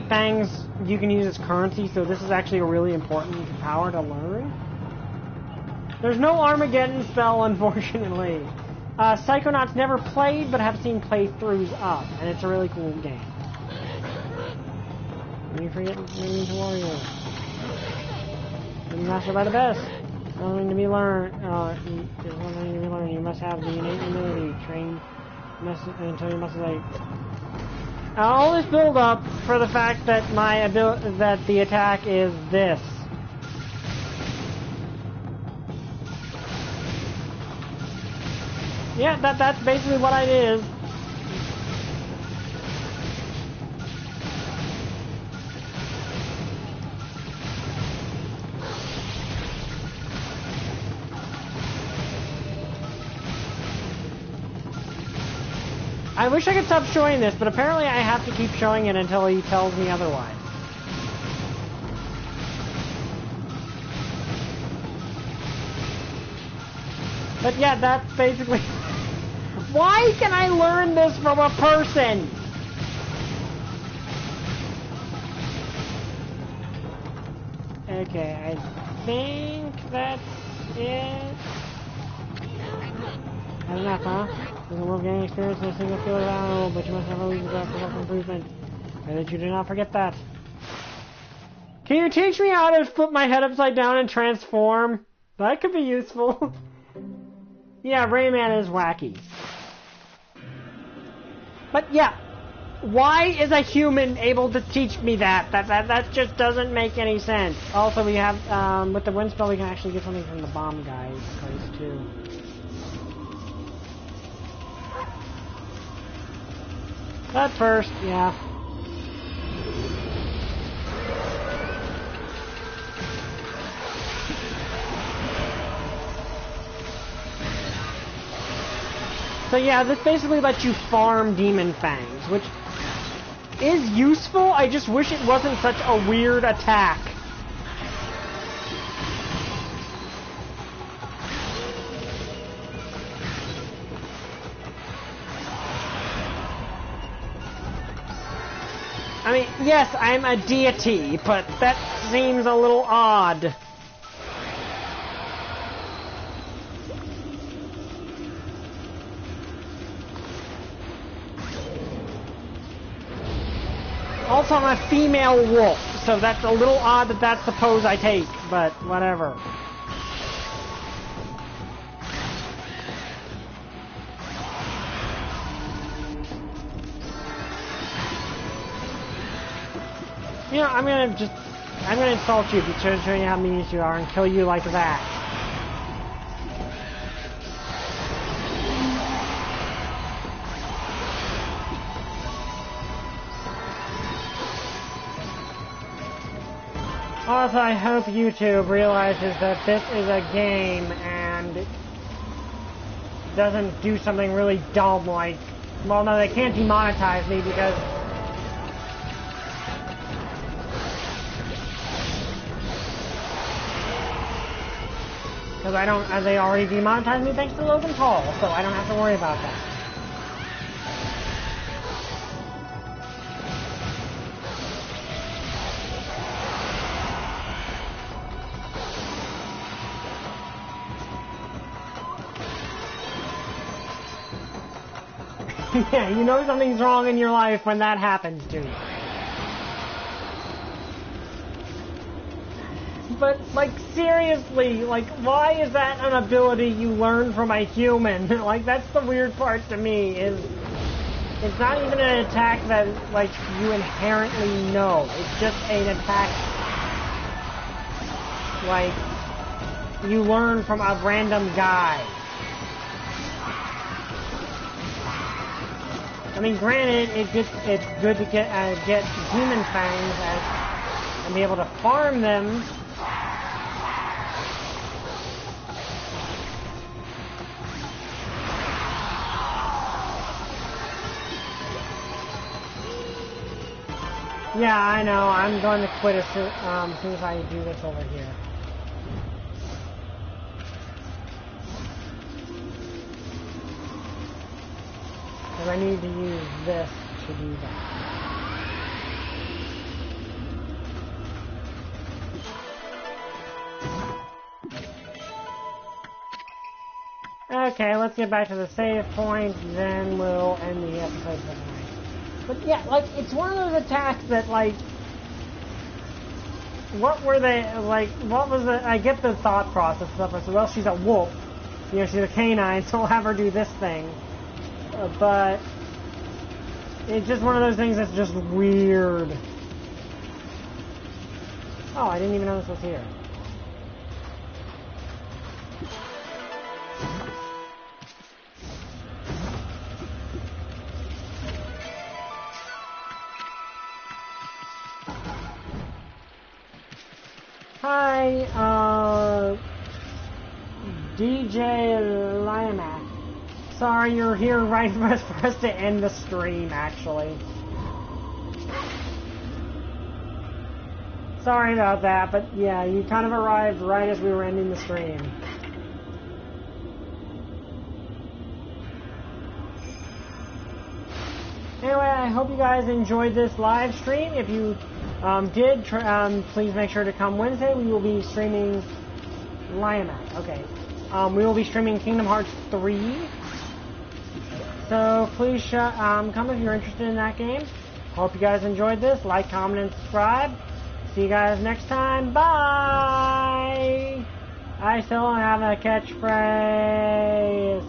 fangs you can use as currency, so this is actually a really important power to learn. There's no Armageddon spell, unfortunately. Psychonauts never played, but have seen playthroughs of, and it's a really cool game. When you forget to warrior. You're mastered by the best. Nothing to be learned. There's nothing to be learned. You must have the innate ability. Train until you must like. All this build up for the fact that that the attack is this. Yeah, that's basically what it is. I wish I could stop showing this, but apparently I have to keep showing it until he tells me otherwise. But yeah, that's basically... Why can I learn this from a person? Okay, I think that's it. That's enough, huh? There's a world gaining experience in a single skill is valuable, but you must have always got for self-improvement. Pray that you do not forget that. Can you teach me how to flip my head upside down and transform? That could be useful. Yeah, Rayman is wacky. But yeah, why is a human able to teach me that? That just doesn't make any sense. Also, we have, with the wind spell, we can actually get something from the bomb guy's place, too. But first, yeah. So yeah, this basically lets you farm demon fangs, which is useful. I just wish it wasn't such a weird attack. I mean, yes, I'm a deity, but that seems a little odd. Also, I'm a female wolf, so that's a little odd that that's the pose I take, but whatever. You know, I'm gonna insult you to show you how mean you are and kill you like that. Also, I hope YouTube realizes that this is a game and doesn't do something really dumb like, well, no, they can't demonetize me because I don't, they already demonetized me thanks to Logan Paul, so I don't have to worry about that. Yeah, you know something's wrong in your life when that happens to you. But, like, seriously, like, why is that an ability you learn from a human? Like, that's the weird part to me, is it's not even an attack that, like, you inherently know. It's just an attack, like, you learn from a random guy. I mean, granted, it's good to get human fangs and be able to farm them. Yeah, I know. I'm going to quit as soon as I do this over here. Because I need to use this to do that. Okay, let's get back to the save point, then we'll end the episode for tonight. But yeah, like, it's one of those attacks that, like, what were they, like, what was the, I get the thought process stuff. I said, well, she's a wolf, you know, she's a canine, so we'll have her do this thing. But it's just one of those things that's just weird. Oh, I didn't even know this was here. Hi, DJ Liamac. Sorry, you're here right for us to end the stream, actually. Sorry about that, but yeah, you kind of arrived right as we were ending the stream. Anyway, I hope you guys enjoyed this live stream. If you did, please make sure to come Wednesday. We will be streaming Liamac. Okay. We will be streaming Kingdom Hearts 3. So please come if you're interested in that game. Hope you guys enjoyed this. Like, comment, and subscribe. See you guys next time. Bye! I still don't have a catchphrase.